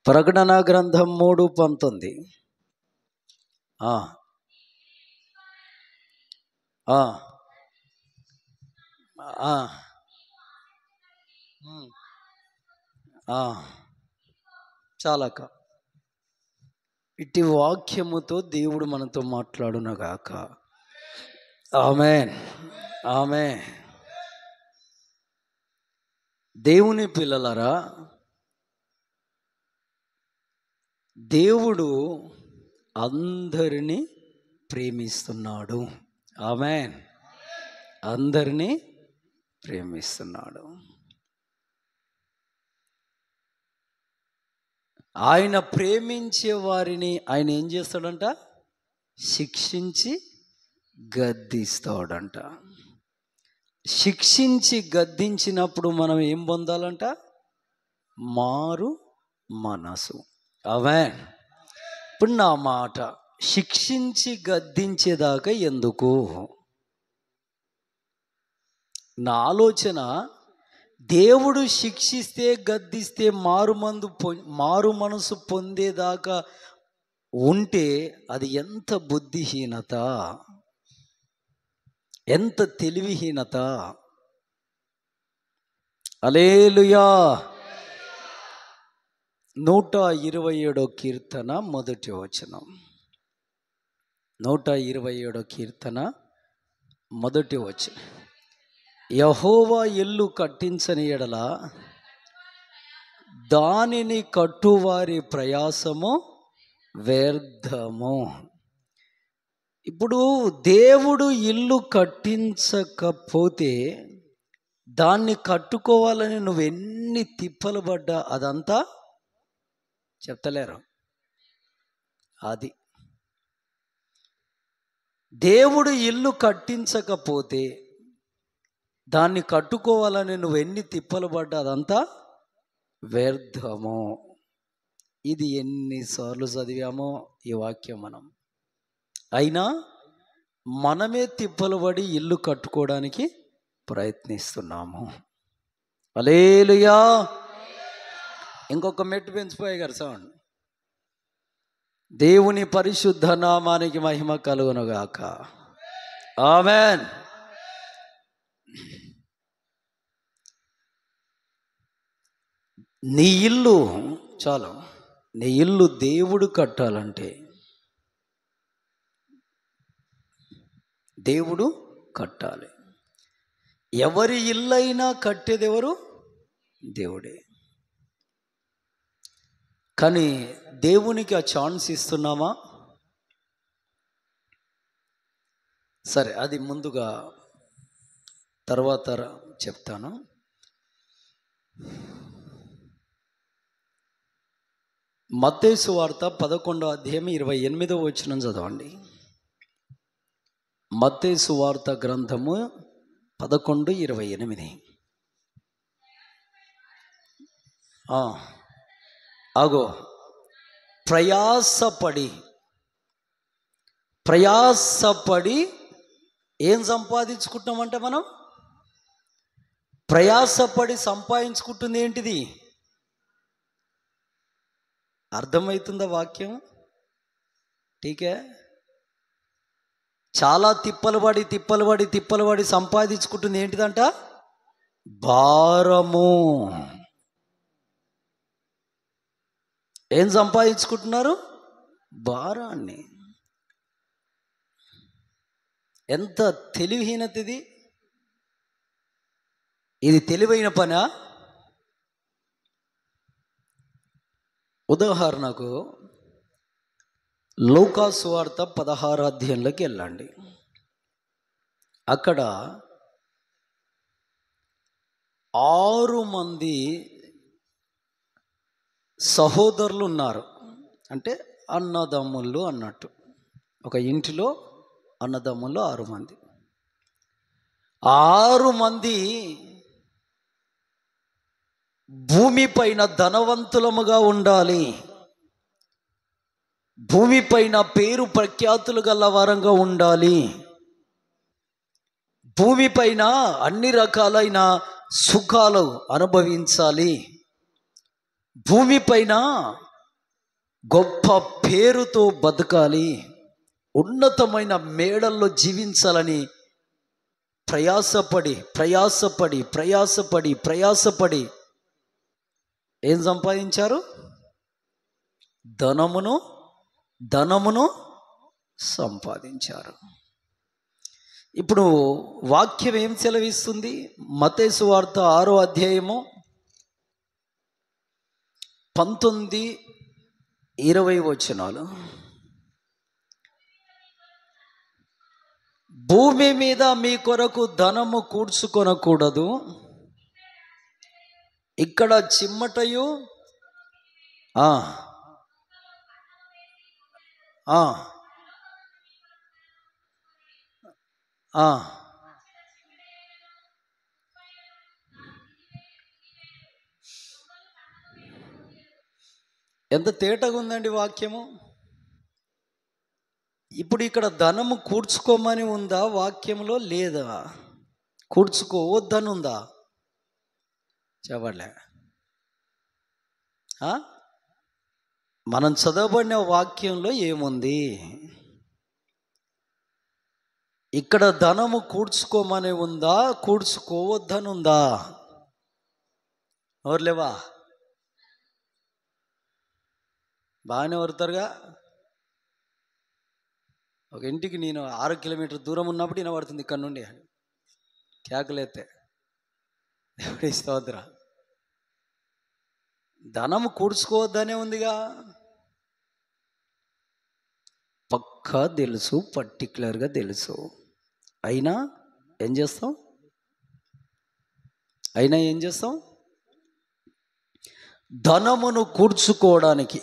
ప్రకటన గ్రంథం 3:19. చాలక ఇట్టి వాక్యముతో దేవుడు మనతో మాట్లాడునగాక. ఆమేన్, ఆమేన్. దేవుని పిల్లలారా, దేవుడు అందరినీ ప్రేమిస్తున్నాడు. ఆమేన్. అందరినీ ప్రేమిస్తున్నాడు. ఆయన ప్రేమించే వారిని ఆయన ఏం చేస్తాడంట? శిక్షించి గద్దిస్తాడంట. శిక్షించి గద్దించినప్పుడు మనం ఏం పొందాలంట? మారు మనసు. ఆమేన్. ఇప్పుడు నా మాట, శిక్షించి గద్దించేదాకా ఎందుకు? నా ఆలోచన, దేవుడు శిక్షిస్తే గద్దిస్తే మారు మనసు పొందేదాకా ఉంటే అది ఎంత బుద్ధిహీనత, ఎంత తెలివిహీనత. హల్లెలూయా. 127 కీర్తన 1వ వచనం. 127 కీర్తన 1వ వచనం. యెహోవా ఇల్లు కట్టించని ఎడల దానిని కట్టువారి ప్రయాసము వ్యర్థము. ఇప్పుడు దేవుడు ఇల్లు కట్టించకపోతే దాన్ని కట్టుకోవాలని నువ్వు ఎన్ని తిప్పలు పడ్డా అదంతా చెప్తలేరు. అది దేవుడు ఇల్లు కట్టించకపోతే దాన్ని కట్టుకోవాలని నువ్వు ఎన్ని తిప్పలు పడ్డా అదంతా వ్యర్థము. ఇది ఎన్నిసార్లు చదివామో ఈ వాక్యం మనం. అయినా మనమే తిప్పలు పడి ఇల్లు కట్టుకోవడానికి ప్రయత్నిస్తున్నాము. హల్లెలూయా. ఇంకొక మెట్టు పెంచిపోయి గారు సౌండ్. దేవుని పరిశుద్ధ నామానికి మహిమ కలుగునుగాక. ఆమేన్. నీ ఇల్లు చాలు, నీ ఇల్లు దేవుడు కట్టాలంటే దేవుడు కట్టాలి. ఎవరి ఇల్లైనా కట్టేది ఎవరు? దేవుడే. కానీ దేవునికి ఆ ఛాన్స్ ఇస్తున్నామా? సరే, అది ముందుగా తర్వాత చెప్తాను. మత్తయి సువార్త 11వ అధ్యాయం 28వ వచనం చదవండి. మత్తయి సువార్త గ్రంథము 11:28. ఆగో, ప్రయాసపడి ఏం సంపాదించుకుంటామంటే మనం ప్రయాసపడి సంపాదించుకుంటుంది ఏంటిది? అర్థమవుతుందా వాక్యం? ఠీకే. చాలా తిప్పలు పడి సంపాదించుకుంటుంది ఏంటిదంట? భారము. ఏం సంపాదించుకుంటున్నారు? భారాన్ని. ఎంత తెలివిహీనత ఇది! ఇది తెలివైన పనా? ఉదాహరణకు లూకా సువార్త 16వ అధ్యాయంలోకి వెళ్ళండి. అక్కడ 6 మంది సహోదరులు ఉన్నారు. అంటే అన్నదమ్ముళ్ళు అన్నట్టు. ఒక ఇంటిలో అన్నదమ్ముళ్ళు 6 మంది. 6 మంది భూమిపైన ధనవంతులముగా ఉండాలి, భూమిపైన పేరు ప్రఖ్యాతులు గల వారంగా ఉండాలి, భూమిపైన అన్ని రకాలైన సుఖాలు అనుభవించాలి, భూమిపైన గొప్ప పేరుతో బతకాలి, ఉన్నతమైన మేడల్లో జీవించాలని ప్రయాసపడి ప్రయాసపడి ప్రయాసపడి ప్రయాసపడి ఏం సంపాదించారు? ధనమును సంపాదించారు. ఇప్పుడు వాక్యం ఏం సెలవిస్తుంది? మత్తయి సువార్త 6వ అధ్యాయము 19-20 వచనాలు. భూమి మీద మీ కొరకు ధనము కూర్చుకొనకూడదు, ఇక్కడ చిమ్మటయు ఎంత తేటగా ఉందండి వాక్యము. ఇప్పుడు ఇక్కడ ధనము కూర్చుకోమని ఉందా వాక్యంలో? లేదా? కూర్చుకోవద్దని ఉందా? చెప్పలే. మనం చదవబడిన వాక్యంలో ఏముంది? ఇక్కడ ధనము కూర్చుకోమని ఉందా, కూర్చుకోవద్దని ఉందా? ఎవరులేవా? బాగానే వరుతారుగా. ఒక ఇంటికి నేను 6 కిలోమీటర్ దూరం ఉన్నప్పుడు వినబడుతుంది ఇక్కడ నుండి కేకలేస్తే. ఎవరి స్తోత్ర. ధనము కూర్చుకోవద్దనే ఉందిగా. పక్కా తెలుసు, పర్టికులర్గా తెలుసు. అయినా ఏం చేస్తాం? ధనమును కూర్చుకోవడానికి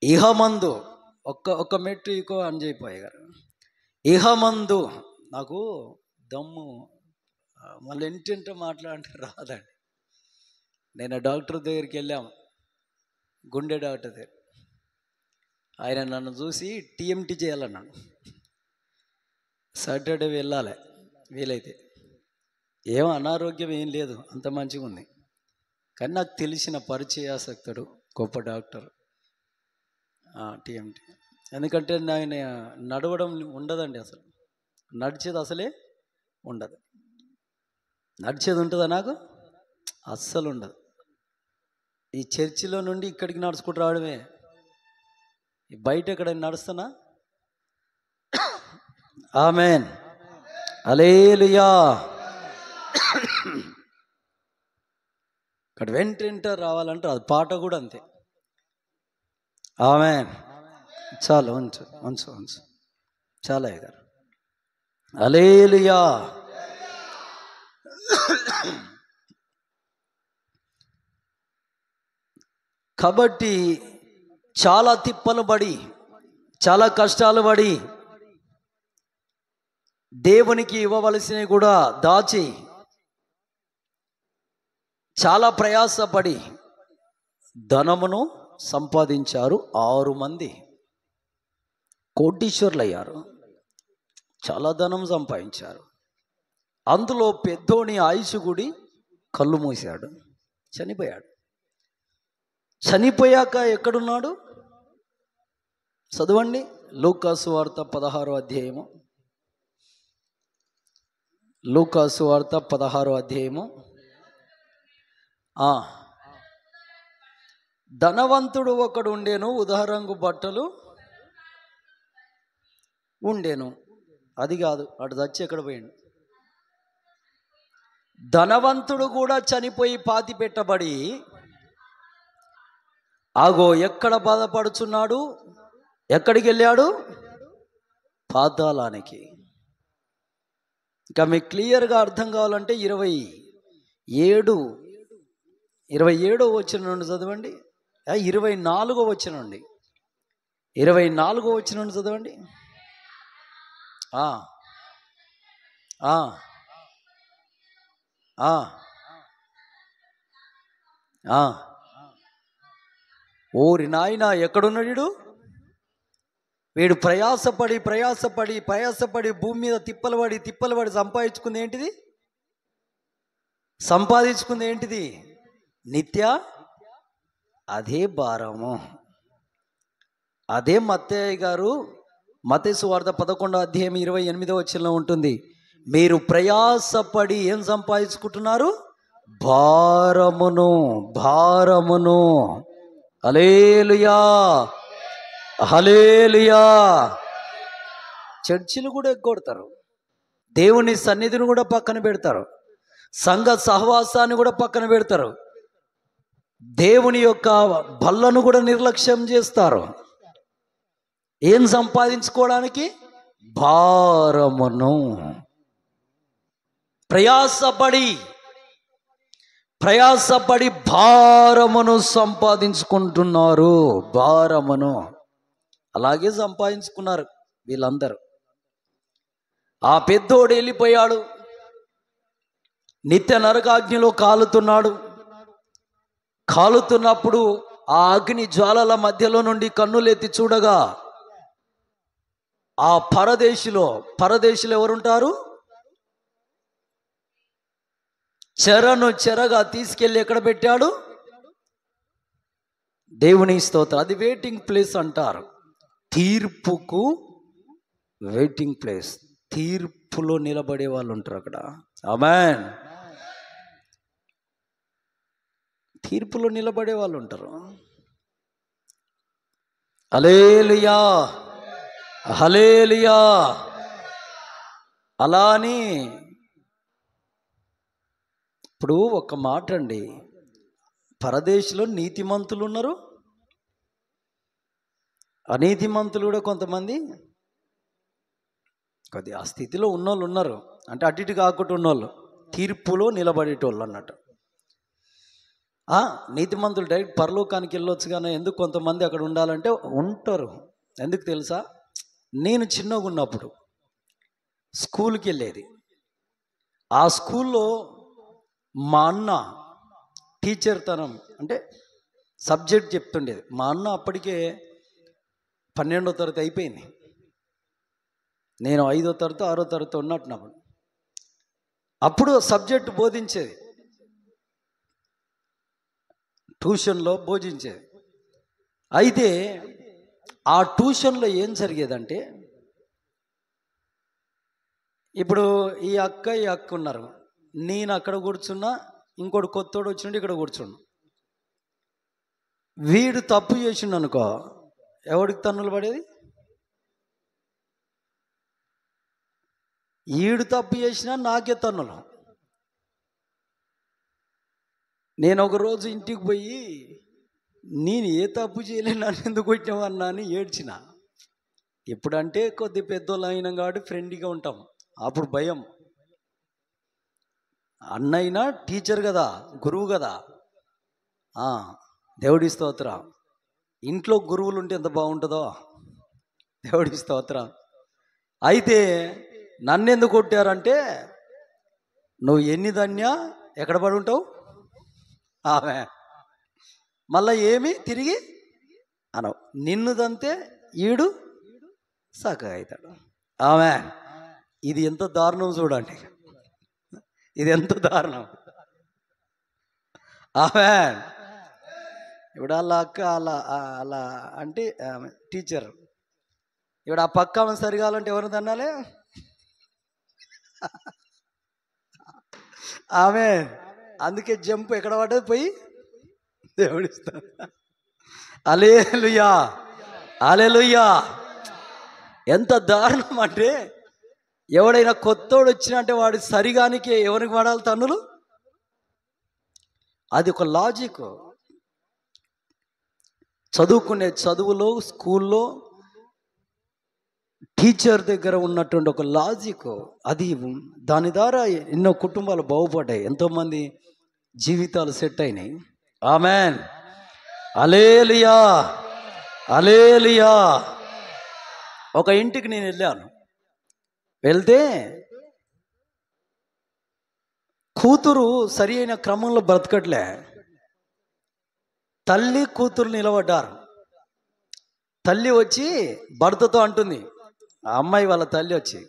ఇహమందు ఒక్క మెట్టు ఇకో అంజయిపోయే గారు. ఇహమందు నాకు దమ్ము మళ్ళీ ఎంటింటో మాట్లాడంటే రాదండి. నేను డాక్టర్ దగ్గరికి వెళ్ళాము, గుండె డాక్టర్ దగ్గర. ఆయన నన్ను చూసి టీఎంటీ చేయాలన్నాడు. సాటర్డే వెళ్ళాలి వీలైతే. ఏం అనారోగ్యం ఏం లేదు, అంత మంచిగా ఉంది. కానీ నాకు తెలిసిన పరిచయాసక్తుడు గొప్ప డాక్టర్ టీఎంటీ. ఎందుకంటే ఆయన నడవడం ఉండదండి, అసలు నడిచేది అసలే ఉండదు. నడిచేది ఉంటుందా? నాకు అస్సలు ఉండదు. ఈ చర్చిలో నుండి ఇక్కడికి నడుచుకుంటూ రావడమే. బయట ఎక్కడైనా నడుస్తానా? ఆమెన్, హల్లెలూయా. ఇక్కడ వెంట రావాలంటే అది పాట కూడా అంతే. ఆమెన్. చాలు, ఉంచు చాలా అయ్యారు. హల్లెలూయా. కాబట్టి చాలా తిప్పలు పడి, చాలా కష్టాలు పడి, దేవునికి ఇవ్వవలసినవి కూడా దాచి, చాలా ప్రయాసపడి ధనమును సంపాదించారు. 6 మంది కోటీశ్వర్లు అయ్యారు. చాలా ధనం సంపాదించారు. అందులో పెద్దోని ఆయుషుగుడి కళ్ళు మూసాడు, చనిపోయాడు. చనిపోయాక ఎక్కడున్నాడు? చదవండి, లూకా సువార్త 16వ అధ్యాయము. లూకా సువార్త 16వ అధ్యాయము. ధనవంతుడు ఒకడు ఉండేను, ఉదాహరణకు బట్టలు ఉండేను. అది కాదు, అటు చచ్చి ఎక్కడ పోయాడు? ధనవంతుడు కూడా చనిపోయి పాతి పెట్టబడి ఎక్కడ బాధపడుచున్నాడు? ఎక్కడికి వెళ్ళాడు? పాతాళానికి. ఇంకా మీకు క్లియర్గా అర్థం కావాలంటే 27వ వచనం నుండి చదవండి. 24వ వచనం నుండి 24వ వచనం నుండి చదవండి. ఓరి నాయన, ఎక్కడున్నాడు వీడు? ప్రయాసపడి భూమి మీద తిప్పలు పడి సంపాదించుకుంది ఏంటిది? నిత్య అదే భారము. అదే మత్తయ్య గారు మత్తయి సువార్త 11:28 ఉంటుంది. మీరు ప్రయాసపడి ఏం సంపాదించుకుంటున్నారు? భారమును. భారమును. హల్లెలూయా, హల్లెలూయా. చర్చిలు కూడా ఎగ్గొడతారు, దేవుని సన్నిధిని కూడా పక్కన పెడతారు, సంఘ సహవాసాన్ని కూడా పక్కన పెడతారు, దేవుని యొక్క బల్లను కూడా నిర్లక్ష్యం చేస్తారు. ఏం సంపాదించుకోవడానికి? భారమును. ప్రయాసపడి భారమును సంపాదించుకుంటున్నారు. భారమును అలాగే సంపాదించుకున్నారు వీళ్ళందరూ. ఆ పెద్దోడు వెళ్ళిపోయాడు, నిత్య నరకాగ్నిలో కాలుతున్నాడు. కాలుతున్నప్పుడు ఆ అగ్ని జ్వాలల మధ్యలో నుండి కన్నులెత్తి చూడగా ఆ పరదేశులు ఎవరుంటారు? చెరగా తీసుకెళ్ళి ఎక్కడ పెట్టాడు? దేవుని స్తోత్రం. అది వెయిటింగ్ ప్లేస్ అంటారు. తీర్పుకు వెయిటింగ్ ప్లేస్. తీర్పులో నిలబడే వాళ్ళు ఉంటారు అక్కడ. ఆమేన్. తీర్పులో నిలబడే వాళ్ళు ఉంటారు. హల్లెలూయా, హల్లెలూయా. అలా అని ఇప్పుడు ఒక మాట అండి, పరదేశంలో నీతిమంతులు ఉన్నారు, అనీతిమంతులు కూడా కొంతమంది కొద్ది ఆ స్థితిలో ఉన్నోళ్ళు ఉన్నారు. అంటే అటు ఇటు కాకుండా ఉన్నోళ్ళు, తీర్పులో నిలబడేటోళ్ళు అన్నట్టు. నీతిమంతులు డైరెక్ట్ పరలోకానికి వెళ్ళొచ్చు, కానీ ఎందుకు కొంతమంది అక్కడ ఉండాలంటే ఉంటారు. ఎందుకు తెలుసా? నేను చిన్నగా ఉన్నప్పుడు స్కూల్కి వెళ్ళేది. ఆ స్కూల్లో మా అన్న టీచర్ తనం అంటే సబ్జెక్ట్ చెప్తుండేది. మా అన్న అప్పటికే 12వ తరగతి అయిపోయింది, నేను 5వ తరగతి 6వ తరగతి ఉన్నట్టున్నప్పుడు. అప్పుడు సబ్జెక్ట్ బోధించేది, ట్యూషన్లో బోధించేది. అయితే ఆ ట్యూషన్లో ఏం జరిగేదంటే, ఇప్పుడు ఈ అక్క ఉన్నారు, నేను అక్కడ కూర్చున్నా, ఇంకోటి కొత్తోడు వచ్చిండు ఇక్కడ కూర్చున్నా. వీడు తప్పు చేసిండు అనుకో, ఎవడికి తన్నులు పడేది? ఈడు తప్పు చేసినా నాకే తన్నులు. నేను ఒకరోజు ఇంటికి పోయి, నేను ఏ తప్పు చేయలేను, నన్ను ఎందుకు కొట్టామన్నా అని ఏడ్చిన. ఎప్పుడంటే కొద్ది పెద్దోళ్ళు అయినాం కాబట్టి ఫ్రెండ్లీగా ఉంటాం. అప్పుడు భయం. అన్నైనా టీచర్ కదా, గురువు కదా. దేవుడి స్తోత్రం. ఇంట్లో గురువులు ఉంటే ఎంత బాగుంటుందో. దేవుడి స్తోత్రం. అయితే నన్ను ఎందుకు కొట్టారంటే, నువ్వు ఎన్ని ధన్య ఎక్కడ పడి ఉంటావు, ఆమె మళ్ళా ఏమి తిరిగి అనవు, నిన్ను దంతే ఈడు సగగా అవుతాడు. ఆమె ఇది ఎంత దారుణం చూడండి, ఇది ఎంత దారుణం. ఆమె ఇప్పుడు అలా అక్క అలా అంటే టీచర్, ఇప్పుడు ఆ పక్క ఆమె సరిగాలంటే ఎవరు తన్నాలే? ఆమె అందుకే జంప్ ఎక్కడ పడ్డది పోయి దేవుడిస్తాను. హల్లెలూయా, హల్లెలూయా. ఎంత దారుణం అంటే, ఎవడైనా కొత్తోడు వచ్చినంటే వాడి సరిగానికి ఎవరికి పడాలి తన్నులు? అది ఒక లాజిక్. చదువుకునే చదువులో, స్కూల్లో టీచర్ దగ్గర ఉన్నటువంటి ఒక లాజిక్ అది. దాని ద్వారా ఎన్నో కుటుంబాలు బాగుపడ్డాయి, ఎంతోమంది జీవితాలు సెట్ అయినాయి. ఆమెన్. హల్లెలూయా, హల్లెలూయా. ఒక ఇంటికి నేను వెళ్తే కూతురు సరి అయిన క్రమంలో బ్రతకట్లే. తల్లి కూతురు నిలబడ్డారు. తల్లి వచ్చి భర్తతో అంటుంది, ఆ అమ్మాయి వాళ్ళ తల్లి వచ్చి,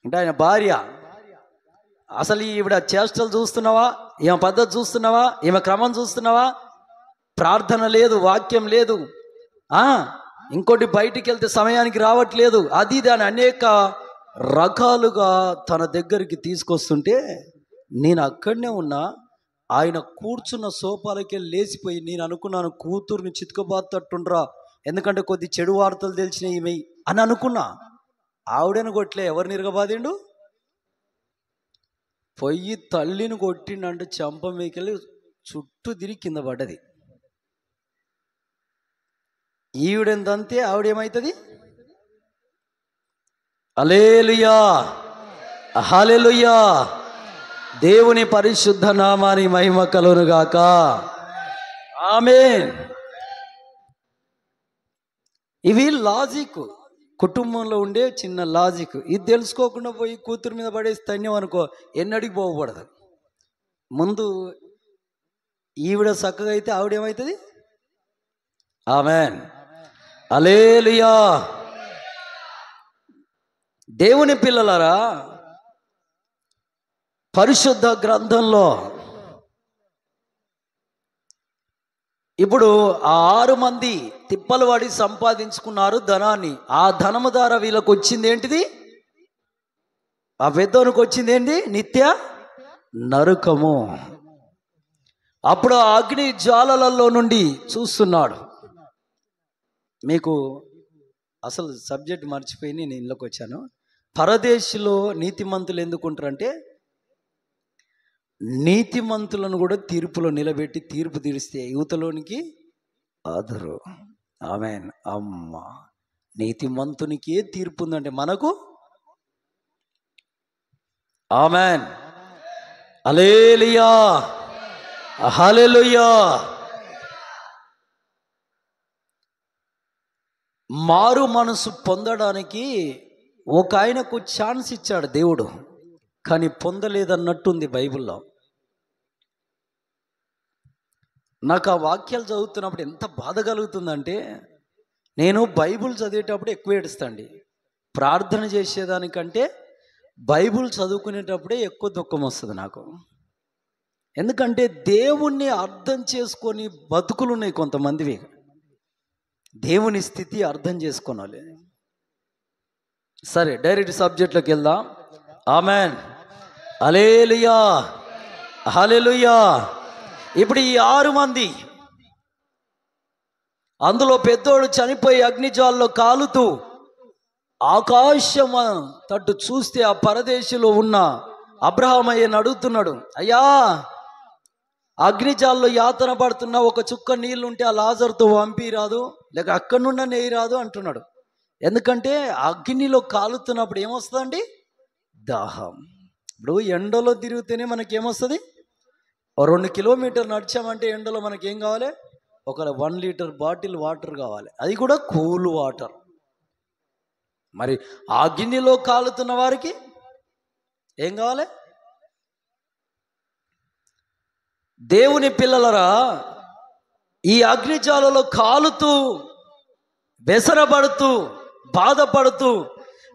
అంటే ఆయన భార్య అసలు ఈవిడ చేష్టలు చూస్తున్నావా, ఈమె పద్ధతి చూస్తున్నావా, ఈమె క్రమం చూస్తున్నావా? ప్రార్థన లేదు, వాక్యం లేదు, ఇంకోటి బయటికి వెళ్తే సమయానికి రావట్లేదు, అది దాని అనేక రకాలుగా తన దగ్గరికి తీసుకొస్తుంటే నేను అక్కడనే ఉన్నా. ఆయన కూర్చున్న సోఫాలకి లేచిపోయి నేను అనుకున్నాను కూతుర్ని చితుకబాతట్టుండ్రా, ఎందుకంటే కొద్ది చెడు వార్తలు తెలిసినాయి ఈమె అని అనుకున్నా. ఆవిడని కొట్లే, ఎవరిని ఇరగబాదిండు? పొయ్యి తల్లిని కొట్టిండంటే చెంప మీకెళ్ళి చుట్టూ తిరిగి కింద పడ్డది. ఈవిడెంతంతే ఆవిడేమవుతుంది? హల్లెలూయా, హల్లెలూయా. దేవుని పరిశుద్ధ నామానికి మహిమ కలుగును గాక. ఆమేన్. ఇవి లాజిక్, కుటుంబంలో ఉండే చిన్న లాజిక్. ఇది తెలుసుకోకుండా పోయి కూతురు మీద పడేసి తన్యం అనుకో, ఎన్నడికి పోకూడదు. ముందు ఈవిడ చక్కగా అయితే ఆవిడేమవుతుంది? ఆమేన్, హల్లెలూయా. దేవుని పిల్లలారా, పరిశుద్ధ గ్రంథంలో ఇప్పుడు ఆ 6 మంది తిప్పలు వాడి సంపాదించుకున్నారు ధనాన్ని. ఆ ధనము ద్వారా వీళ్ళకు వచ్చింది ఏంటిది? ఆ పెద్దోనికి వచ్చింది ఏంటి? నిత్య నరకము. అప్పుడు ఆ అగ్ని జ్వాలలలో నుండి చూస్తున్నాడు. మీకు అసలు సబ్జెక్ట్ మర్చిపోయి నేను ఇళ్ళకి వచ్చాను. పరదేశిలో నీతిమంతులు ఎందుకుంటారంటే, నీతిమంతులను కూడా తీర్పులో నిలబెట్టి తీర్పు తీరిస్తే యువతలోనికి ఆదరు. ఆమేన్. అమ్మ, నీతిమంతునికే తీర్పు ఉందంటే మనకు. ఆమేన్, హల్లెలూయా, హల్లెలూయా. మారు మనసు పొందడానికి ఒక ఆయనకు ఛాన్స్ ఇచ్చాడు దేవుడు, కానీ పొందలేదన్నట్టుంది బైబిల్లో. నాకు ఆ వాక్యాలు చదువుతున్నప్పుడు ఎంత బాధ కలుగుతుందంటే, నేను బైబిల్ చదివేటప్పుడు ఎక్కువ ఏడుస్తాండి. ప్రార్థన చేసేదానికంటే బైబిల్ చదువుకునేటప్పుడే ఎక్కువ దుఃఖం వస్తుంది నాకు. ఎందుకంటే దేవుణ్ణి అర్థం చేసుకొని బతుకులు ఉన్నాయి కొంతమందివి. దేవుని స్థితి అర్థం చేసుకోవాలి. సరే, డైరెక్ట్ సబ్జెక్ట్లోకి వెళ్దాం. ఆమేన్, హల్లెలూయా, హల్లెలూయా. ఇప్పుడు ఈ 6 మంది, అందులో పెద్దోడు చనిపోయి అగ్నిజ్వాలలో కాలుతూ ఆకాశం తట్టు చూస్తే ఆ పరదేశంలో ఉన్న అబ్రహామయ్యని అడుగుతున్నాడు, అయ్యా, అగ్నిజాల్లో యాతన పడుతున్నా ఒక చుక్క నీళ్ళు ఉంటే ఆ లాజరుతో పంపి రాదు, లేక అక్కడి నుండి నెయ్యి రాదు అంటున్నాడు. ఎందుకంటే అగ్నిలో కాలుతున్నప్పుడు ఏమొస్తుందండి? దాహం. ఇప్పుడు ఎండలో తిరిగితేనే మనకి ఏమొస్తుంది? 2 కిలోమీటర్లు నడిచామంటే ఎండలో మనకి ఏం కావాలి? ఒక 1 లీటర్ బాటిల్ వాటర్ కావాలి, అది కూడా కూల్ వాటర్. మరి ఆ అగ్నిలో కాలుతున్న వారికి ఏం కావాలి? దేవుని పిల్లలరా, ఈ అగ్నిజ్వాలలో కాలుతూ బెసరపడుతూ బాధపడుతూ,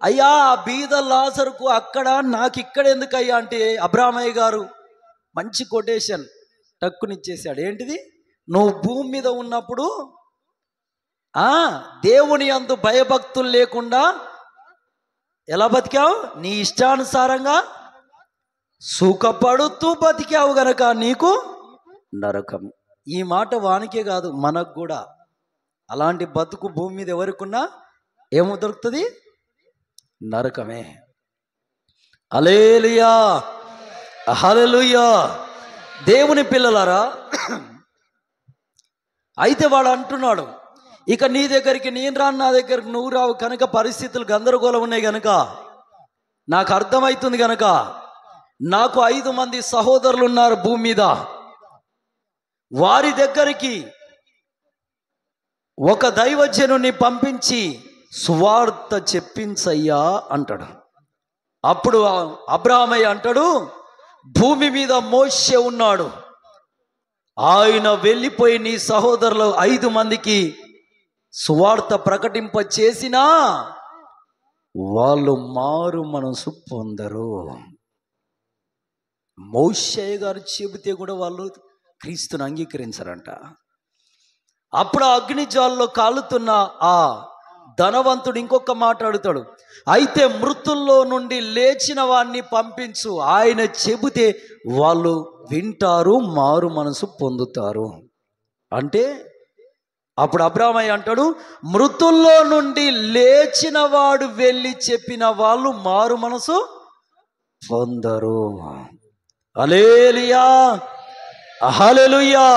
అయ్యా ఆ బీద లాజరుకు అక్కడ, నాకు ఇక్కడ ఎందుకు అయ్యా అంటే, అబ్రామయ్య గారు మంచి కొటేషన్ టక్కునిచ్చేసాడు. ఏంటిది? నువ్వు భూమి మీద ఉన్నప్పుడు దేవుని యందు భయభక్తులు లేకుండా ఎలా బతికావు? నీ ఇష్టానుసారంగా సుఖపడుతూ బతికావు గనక నీకు నరకం. ఈ మాట వానికే కాదు, మనకు కూడా అలాంటి బతుకు భూమి మీద ఎవరికున్నా ఏమో దొరుకుతుంది? నరకమే. హల్లెలూయా, హల్లెలూయా. దేవుని పిల్లలారా, అయితే వాడు అంటున్నాడు, ఇక నీ దగ్గరికి నేను రాను, నా దగ్గరికి నువ్వు రావు కనుక పరిస్థితులు గందరగోళం ఉన్నాయి కనుక, నాకు అర్థమవుతుంది కనుక, నాకు 5 మంది సహోదరులు ఉన్నారు భూమి మీద, వారి దగ్గరికి ఒక దైవజనుని పంపించి సువార్త చెప్పించయ్యా అంటాడు. అప్పుడు అబ్రామయ్య అంటాడు, భూమి మీద మోషే ఉన్నాడు, ఆయన వెళ్ళిపోయి నీ సహోదరులు 5 మందికి సువార్త ప్రకటింప చేసినా వాళ్ళు మారు మనసు పొందరు. మోషే గారు చెబితే కూడా వాళ్ళు క్రీస్తుని అంగీకరించారంట. అప్పుడు ఆ అగ్నిజ్వాలలో కాలుతున్న ఆ ధనవంతుడు ఇంకొక మాట్లాడుతాడు, అయితే మృతుల్లో నుండి లేచిన వాడిని పంపించు, ఆయన చెబితే వాళ్ళు వింటారు, మారు మనసు పొందుతారు. అంటే అప్పుడు అబ్రామయ్య అంటాడు, మృతుల్లో నుండి లేచిన వాడు వెళ్ళి చెప్పిన వాళ్ళు మారు మనసు పొందరు. హల్లెలూయా, హల్లెలూయా.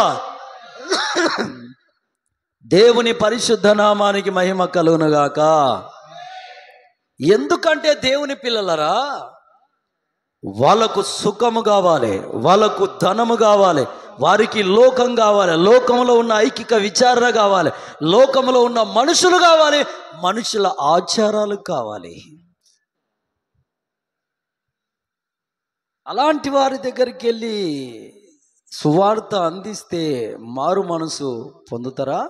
దేవుని పరిశుద్ధ నామానికి మహిమ కలుగునుగాక. ఎందుకంటే దేవుని పిల్లలరా, వాళ్ళకు సుఖము కావాలి, వాళ్ళకు ధనము కావాలి, వారికి లోకం కావాలి, లోకంలో ఉన్న ఐకిక విచారణ కావాలి, లోకంలో ఉన్న మనుషులు కావాలి, మనుషుల ఆచారాలు కావాలి. అలాంటి వారి దగ్గరికి వెళ్ళి సువార్త అందిస్తే మారు మనసు పొందుతారా?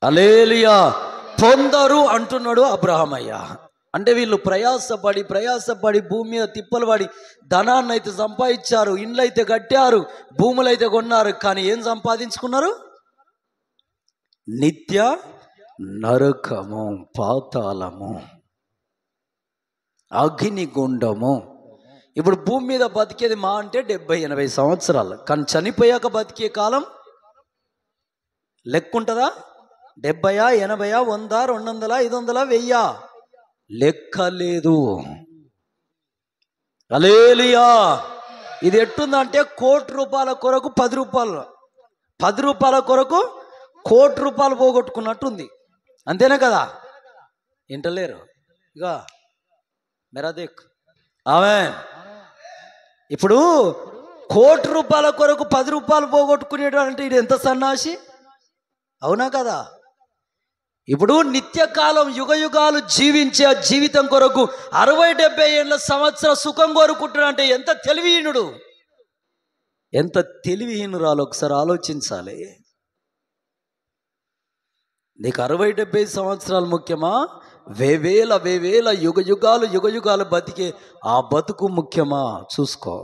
హల్లెలూయా. పొందరు అంటున్నాడు అబ్రహామయ్య. అంటే వీళ్ళు ప్రయాసపడి భూమి మీద తిప్పలు పడి ధనాన్ని అయితే సంపాదించారు, ఇండ్లు అయితే కట్టారు, భూములు అయితే కొన్నారు, కానీ ఏం సంపాదించుకున్నారు? నిత్య నరకము, పాతాళము, అగ్నిగుండము. ఇప్పుడు భూమి మీద బతికేది మా అంటే 70-80 సంవత్సరాలు, కానీ చనిపోయాక బతికే కాలం లెక్కుంటుందా? 70, 80, 100, 200, 500, 1000 లెక్క లేదు. హల్లెలూయా. ఇది ఎట్టుందంటే ₹1,00,00,000 కొరకు 10 రూపాయలు, 10 రూపాయల కొరకు ₹1,00,00,000 పోగొట్టుకున్నట్టుంది. అంతేనా కదా? వింటలేరు ఇక మెరా దేక్. ఆమేన్. ఇప్పుడు ₹1,00,00,000 కొరకు 10 రూపాయలు పోగొట్టుకునేటంటే అంటే ఇది ఎంత సన్నాసి, అవునా కదా? ఇప్పుడు నిత్యకాలం యుగయుగాలు జీవించే జీవితం కొరకు 60-70 ఏళ్ళ సంవత్సర సుఖం కోరుకుంటున్నాడంటే ఎంత తెలివిహీనుడు, ఎంత తెలివిహీనురాలు ఒకసారి ఆలోచించాలి. నీకు 60-70 సంవత్సరాలు ముఖ్యమా? వేవేల యుగయుగాలు బతికే ఆ బతుకు ముఖ్యమా? చూసుకో.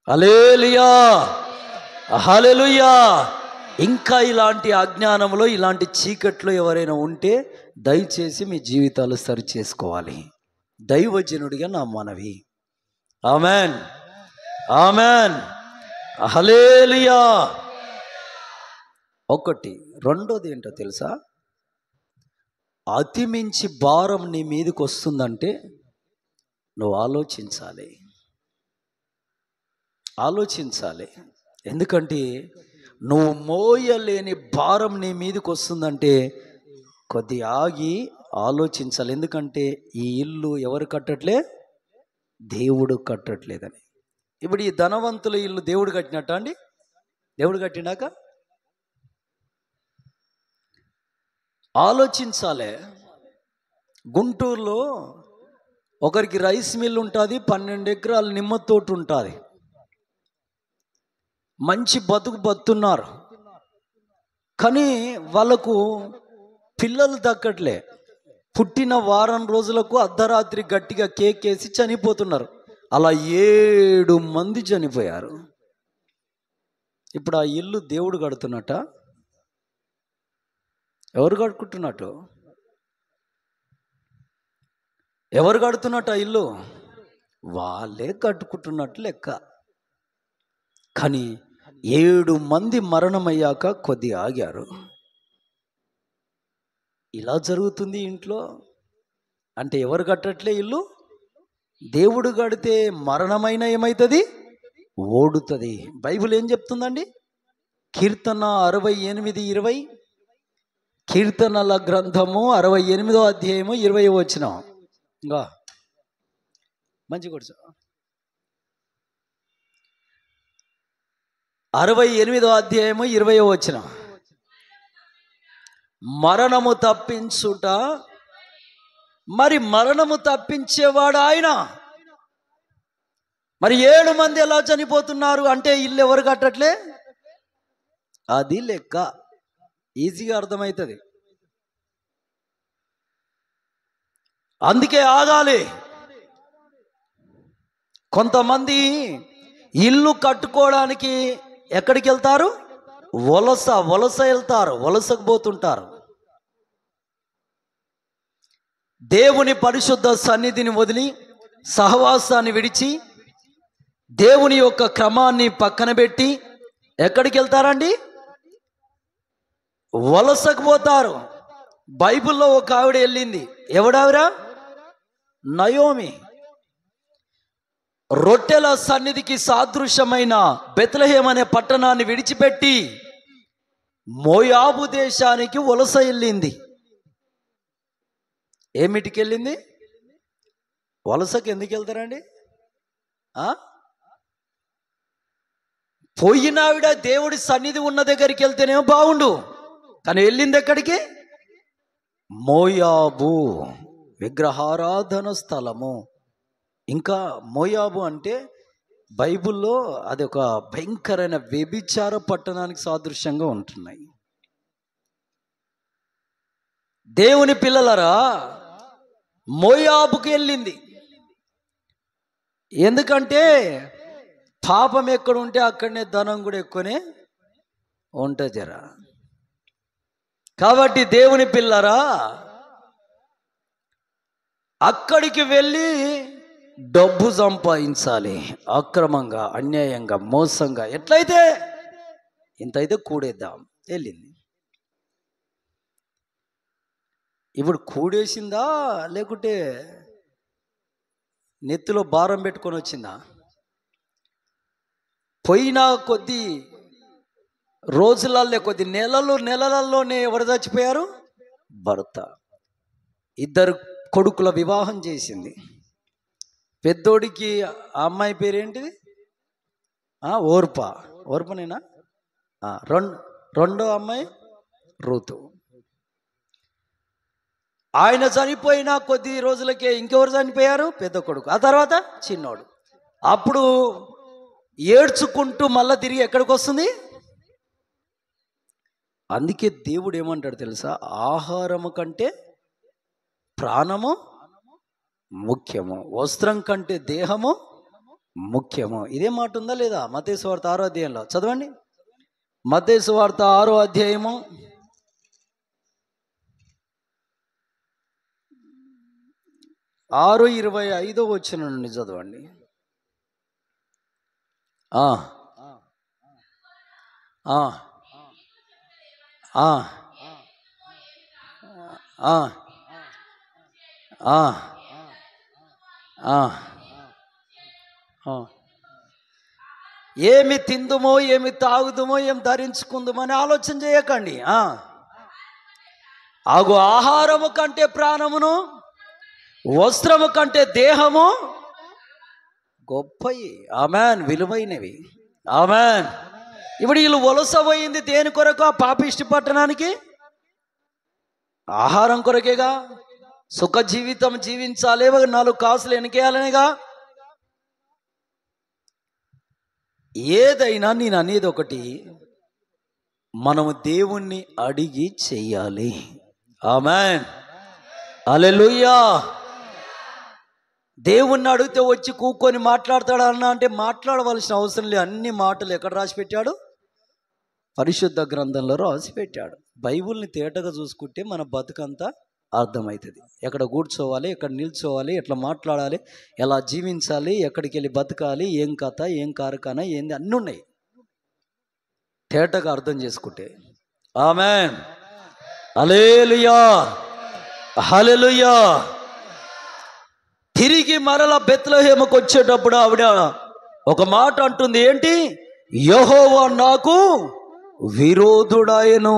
హల్లెలూయా, హల్లెలూయా. ఇంకా ఇలాంటి అజ్ఞానంలో, ఇలాంటి చీకట్లో ఎవరైనా ఉంటే దయచేసి మీ జీవితాలు సరి చేసుకోవాలి. దైవజనుడిగా నా మనవి. ఆమెన్, ఆమెన్, హల్లెలూయా. ఒకటి. రెండోది ఏంటో తెలుసా? అతిమించి భారం నీ మీదకి వస్తుందంటే నువ్వు ఆలోచించాలి. ఎందుకంటే నువ్వు మోయలేని భారం నీ మీదకి వస్తుందంటే కొద్ది ఆగి ఆలోచించాలి. ఎందుకంటే ఈ ఇల్లు ఎవరు కట్టట్లే? దేవుడు కట్టట్లేదని. ఇప్పుడు ఈ ధనవంతుల ఇల్లు దేవుడు కట్టినట్ట అండి? దేవుడు కట్టినాక ఆలోచించాలి. గుంటూరులో ఒకరికి రైస్ మిల్ ఉంటుంది, 12 ఎకరాల నిమ్మ తోట ఉంటుంది, మంచి బతుకుతున్నారు. కానీ వాళ్ళకు పిల్లలు దక్కట్లే. పుట్టిన వారం రోజులకు అర్ధరాత్రి గట్టిగా కేకేసి చనిపోతున్నారు. అలా 7 మంది చనిపోయారు. ఇప్పుడు ఆ ఇల్లు దేవుడు కడుతున్నట్ట? ఎవరు కట్టుకుంటున్నట్టు? ఎవరు కడుతున్నట్టు ఆ ఇల్లు? వాళ్ళే కట్టుకుంటున్నట్టు లెక్క. కానీ 7 మంది మరణమయ్యాక కొద్ది ఆగారు. ఇలా జరుగుతుంది ఇంట్లో. అంటే ఎవరు కట్టట్లే ఇల్లు? దేవుడు కడితే మరణమైన ఏమవుతుంది? ఓడుతుంది. బైబిల్ ఏం చెప్తుందండి? కీర్తన 68:20, కీర్తనల గ్రంథము 68వ అధ్యాయము 20వ వచనం. ఇంకా మంచి కొడుచు 68వ అధ్యాయము 20వ వచనం. మరణము తప్పించుట, మరి మరణము తప్పించేవాడు ఆయన. మరి 7 మంది ఎలా చనిపోతున్నారు అంటే ఇల్లు ఎవరు కట్టట్లే? అది లెక్క. ఈజీగా అర్థమవుతుంది. అందుకే ఆగాలి. కొంతమంది ఇల్లు కట్టుకోవడానికి ఎక్కడికి వెళ్తారు? వలస వెళ్తారు, వలసకు పోతుంటారు. దేవుని పరిశుద్ధ సన్నిధిని వదిలి, సహవాసాన్ని విడిచి, దేవుని యొక్క క్రమాన్ని పక్కన పెట్టి ఎక్కడికి వెళ్తారండి? వలసకు పోతారు. బైబిల్లో ఒక ఆవిడ వెళ్ళింది. ఎవడావిరా? నయోమి. రొట్టెల సన్నిధికి సాదృశ్యమైన బెత్లెహేం అనే పట్టణాన్ని విడిచిపెట్టి మోయాబు దేశానికి వలస వెళ్ళింది. ఏమిటికి వెళ్ళింది? వలసకి ఎందుకు వెళ్తారండి? పోయినావిడ దేవుడి సన్నిధి ఉన్న దగ్గరికి వెళ్తేనేమో బాగుండు, కానీ వెళ్ళింది ఎక్కడికి? మోయాబు, విగ్రహారాధన స్థలము. ఇంకా మోయాబు అంటే బైబిల్లో అది ఒక భయంకరమైన వ్యభిచార పట్టణానికి సాదృశ్యంగా ఉంటున్నాయి. దేవుని పిల్లలరా, మోయాబుకి వెళ్ళింది. ఎందుకంటే పాపం ఎక్కడ ఉంటే అక్కడనే ధనం కూడా ఎక్కువనే ఉంటుంది జరా. కాబట్టి దేవుని పిల్లరా, అక్కడికి వెళ్ళి డబ్బు సంపాదించాలి, అక్రమంగా, అన్యాయంగా, మోసంగా. ఎట్లయితే ఇంతైతే కూడేద్దాం వెళ్ళింది. ఇప్పుడు కూడేసిందా లేకుంటే నెత్తిలో భారం పెట్టుకొని వచ్చిందా? పోయిన కొద్ది రోజులల్లో, కొద్ది నెలలలోనే ఎవరు చచ్చిపోయారు? భర్త. 2 కొడుకుల వివాహం చేసింది. పెద్దోడికి ఆ అమ్మాయి పేరేంటిది? ఓర్పనేనా? రెండో అమ్మాయి రూతు. ఆయన చనిపోయిన కొద్ది రోజులకే ఇంకెవరు చనిపోయారు? పెద్ద కొడుకు. ఆ తర్వాత చిన్నోడు. అప్పుడు ఏడ్చుకుంటూ మళ్ళా తిరిగి ఎక్కడికి వస్తుంది? అందుకే దేవుడు ఏమంటాడు తెలుసా? ఆహారము కంటే ప్రాణము ముఖ్యము, వస్త్రం కంటే దేహము ముఖ్యము. ఇదే మాట ఉందా లేదా? మత్తయి సువార్త 6వ అధ్యాయంలో చదవండి. మత్తయి సువార్త 6వ అధ్యాయము 6:25 వచనం నుండి చదవండి. ఆ ఆ ఆ ఏమి తిందుమో, ఏమి తాగుదుమో, ఏం ధరించుకుందుమో అని ఆలోచన చేయకండి. ఆగు ఆహారము కంటే ప్రాణమును, వస్త్రము కంటే దేహము గొప్పవి. ఆమెన్. విలువైనవి. ఆమెన్. ఇప్పుడు వీళ్ళు వలస పోయింది దేని కొరకు? ఆ పాపిష్టి పట్టణానికి ఆహారం కొరకేగా. సుఖ జీవితం జీవించాలి, 4 కాసులు ఎనికేయాలనేగా. ఏదైనా నేను అనేది ఒకటి, మనము దేవుణ్ణి అడిగి చెయ్యాలి. ఆమెన్. హల్లెలూయా. దేవుణ్ణి అడిగితే వచ్చి కూకొని మాట్లాడతాడన్నా అంటే మాట్లాడవలసిన అవసరం లేదు. అన్ని మాటలు ఎక్కడ రాసి పెట్టాడు? పరిశుద్ధ గ్రంథంలో రాసి పెట్టాడు. బైబిల్ని తేటగా చూసుకుంటే మన బతుకంతా అర్థమవుతుంది. ఎక్కడ కూర్చోవాలి, ఎక్కడ నిల్చోవాలి, ఎట్లా మాట్లాడాలి, ఎలా జీవించాలి, ఎక్కడికి వెళ్ళి బతకాలి, ఏం కథ, ఏం కారకాన, ఏంది, అన్నీ ఉన్నాయి తేటగా అర్థం చేసుకుంటే. ఆమెన్. హల్లెలూయా, హల్లెలూయా. తిరిగి మరల బెత్లెహేముకు వచ్చేటప్పుడు ఆవిడ ఒక మాట అంటుంది. ఏంటి? యెహోవా నాకు విరోధుడాయను.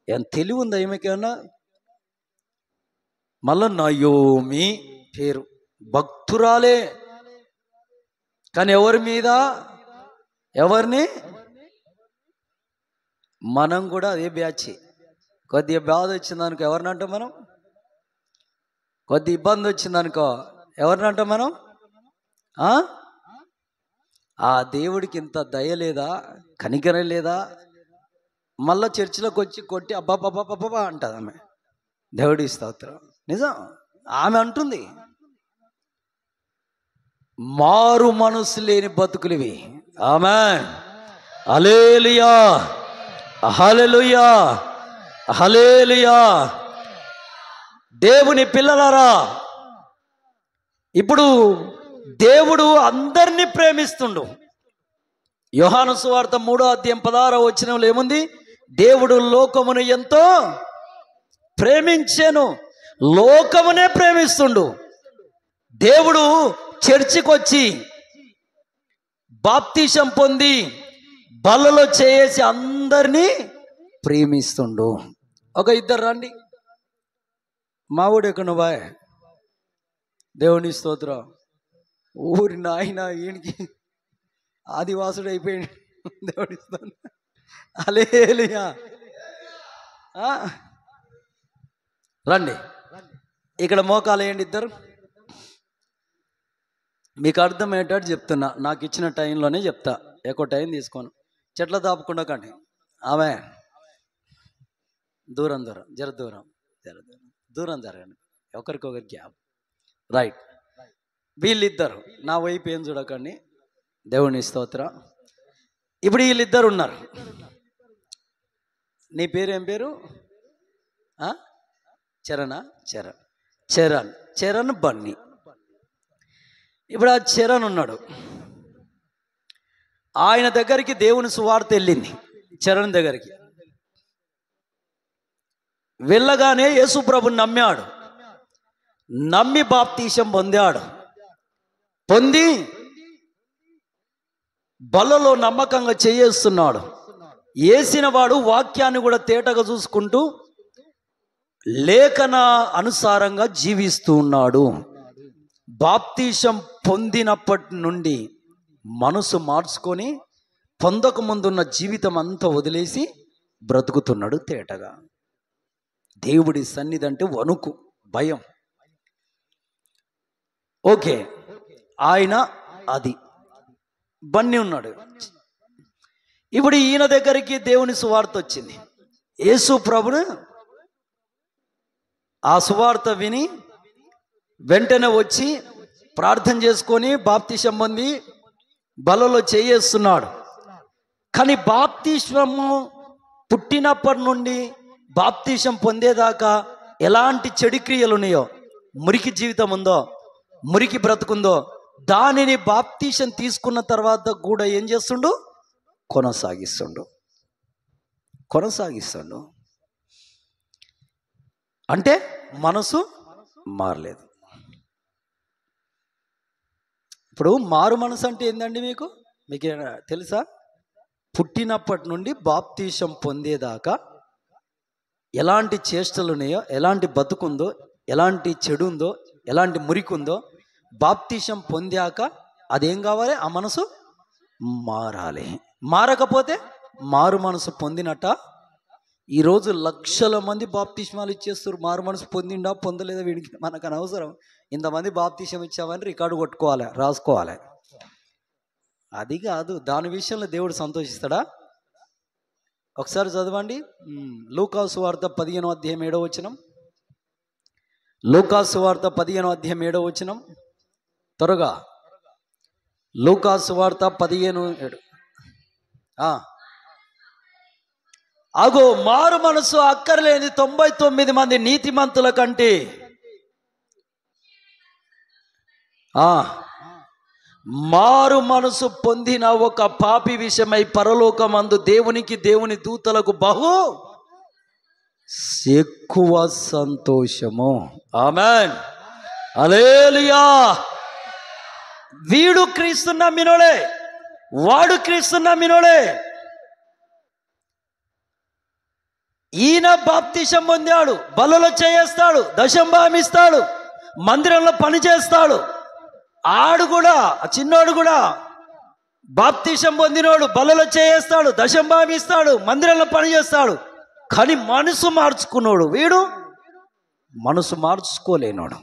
ఏం తెలివి ఉందా ఈమెకేమన్నా? మళ్ళా నయోమి పేరు, భక్తురాలే. కానీ ఎవరి మీద? ఎవరిని? మనం కూడా అదే బ్యాచ్. కొద్దిగా బాధ వచ్చిందనుకో ఎవరినంటాం మనం? కొద్ది ఇబ్బంది వచ్చిందనుకో ఎవరినంటాం మనం? ఆ దేవుడికి ఇంత దయ లేదా, కనికరం లేదా? మళ్ళా చర్చిలోకి వచ్చి కొట్టి అబ్బాబ్బాబ్బాబ్బా అంటుంది ఆమె. దేవుడి స్తోత్రం. నిజం, ఆమె అంటుంది. మారు మనసు లేని బతుకులివి. ఆమేన్. హల్లెలూయా, హల్లెలూయా, హల్లెలూయా. దేవుని పిల్లలారా, ఇప్పుడు దేవుడు అందరినీ ప్రేమిస్తుండు. యోహాను సువార్త 3:16 ఏముంది? దేవుడు లోకమును ఎంతో ప్రేమించెను. లోకమునే ప్రేమిస్తుండు. దేవుడు చర్చికి వచ్చి బాప్తిసం పొంది బల్లలో చేసి అందరినీ ప్రేమిస్తుండు. ఒక ఇద్దరు రండి. మావుడు ఎక్కడ బాయ్, దేవుని స్తోత్రం. ఊరి నాయన ఈయనకి ఆదివాసుడు అయిపోయాడు. దేవుని స్తోత్రం. హల్లెలూయా. రండి, ఇక్కడ మోకాలు వేయండి ఇద్దరు. మీకు అర్థమయ్యేటట్టు చెప్తున్నా, నాకు ఇచ్చిన టైంలోనే చెప్తా, ఎక్కువ టైం తీసుకోను. చెట్ల దాపకుండా కండి. ఆమె దూరం దూరం జర దూరం జర దూరం దూరం జరగండి, ఒకరికొకరి గ్యాప్. రైట్. వీళ్ళిద్దరు నా వైపు ఏం చూడకండి. దేవుని స్తోత్రం. ఇప్పుడు వీళ్ళిద్దరు ఉన్నారు. నీ పేరేం పేరు? చరణా? చరణ్. చరణ్ చరణ్ బన్నీ. ఇప్పుడు ఆ చరణ్ ఉన్నాడు. ఆయన దగ్గరికి దేవుని సువార్త వెళ్ళింది. చరణ్ దగ్గరికి వెళ్ళగానే యేసు ప్రభుని నమ్మాడు. నమ్మి బాప్తీసం పొందాడు. పొంది బలలో నమ్మకంగా చేస్తున్నాడు. వేసిన వాడు వాక్యాన్ని కూడా తేటగా చూసుకుంటూ లేఖన అనుసారంగా జీవిస్తూ ఉన్నాడు. బాప్తీసం పొందినప్పటి నుండి మనసు మార్చుకొని పొందక ముందున్న జీవితం అంతా వదిలేసి బ్రతుకుతున్నాడు తేటగా. దేవుడి సన్నిధి అంటే వణుకు, భయం. ఓకే, ఆయన అది బన్నీ ఉన్నాడు. ఇప్పుడు ఈయన దగ్గరికి దేవుని సువార్త వచ్చింది. యేసు ప్రభును ఆ సువార్త విని వెంటనే వచ్చి ప్రార్థన చేసుకొని బాప్తిసం పొంది బలలో చేస్తున్నాడు. కానీ బాప్తిస్మము పుట్టినప్పటి నుండి బాప్తిసం పొందేదాకా ఎలాంటి చెడు క్రియలు ఉన్నాయో, మురికి జీవితం ఉందో, మురికి బ్రతుకుందో, దానిని బాప్తిసం తీసుకున్న తర్వాత కూడా ఏం చేస్తుండు? కొనసాగిస్తుండు. అంటే మనసు మారలేదు. ఇప్పుడు మారు మనసు అంటే ఏందండి? మీకు తెలుసా? పుట్టినప్పటి నుండి బాప్తీసం పొందేదాకా ఎలాంటి చేష్టలు ఉన్నాయో, ఎలాంటి బతుకుందో, ఎలాంటి చెడు ఉందో, ఎలాంటి మురికి ఉందో, బాప్తీసం పొందాక అదేం కావాలి? ఆ మనసు మారాలి. మారకపోతే మారు మనసు పొందినట్ట. ఈరోజు లక్షల మంది బాప్తిస్మాలు ఇచ్చేస్తారు. మారు మనసు పొందిండా పొందలేదా వీడికి మనకు అనవసరం. ఇంతమంది బాప్తిసం ఇచ్చామని రికార్డు కొట్టుకోవాలి, రాసుకోవాలి. అది కాదు, దాని విషయంలో దేవుడు సంతోషిస్తాడా? ఒకసారి చదవండి. లూకా సువార్త 15:7. లూకా సువార్త 15:7. త్వరగా లూకా సువార్త 15:7. అగో మారు మనసు అక్కర్లేని 99 మంది నీతిమంతుల కంటే మారు మనసు పొందిన ఒక పాపి విషయమై పరలోకమందు దేవునికి దేవుని దూతలకు బహు ఎక్కువ సంతోషము. ఆమేన్, హల్లెలూయా. వీడు క్రీస్తు నమ్మినోడే, వాడు క్రీస్తు నమ్మినోడే. ఈయన బాప్తిసం పొందాడు, బలలో చేస్తాడు, దశంభాగమిస్తాడు, మందిరంలో పని చేస్తాడు. ఆడు కూడా, చిన్నోడు కూడా బాప్తిసం పొందినోడు, బలలో చేస్తాడు, దశంభాగమిస్తాడు, మందిరంలో పని చేస్తాడు. కానీ మనసు మార్చుకున్నాడు. వీడు మనసు మార్చుకోలేనాడు.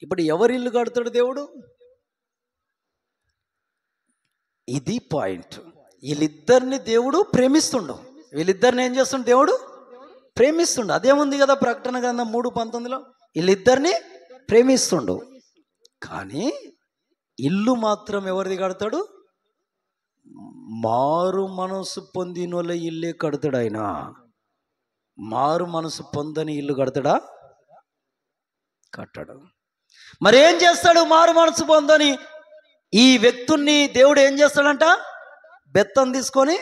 ఇప్పుడు ఎవరి ఇల్లు కడతాడు దేవుడు? ఇది పాయింట్. వీళ్ళిద్దరిని దేవుడు ప్రేమిస్తుండు. వీళ్ళిద్దరిని ఏం చేస్తుండు? దేవుడు ప్రేమిస్తుండు. అదేముంది కదా ప్రకటన గ్రంథం 3:19. వీళ్ళిద్దరిని ప్రేమిస్తుండు. కానీ ఇల్లు మాత్రం ఎవరిది కడతాడు? మారు మనసు పొందినోళ్ళ ఇల్లే కడతాడు ఆయన. మారు మనసు పొందని ఇల్లు కడతాడా? కట్టడు. మరి ఏం చేస్తాడు? మారు మనసు పొందని ఈ వ్యక్తుల్ని దేవుడు ఏం చేస్తాడంట? బెత్తం తీసుకొని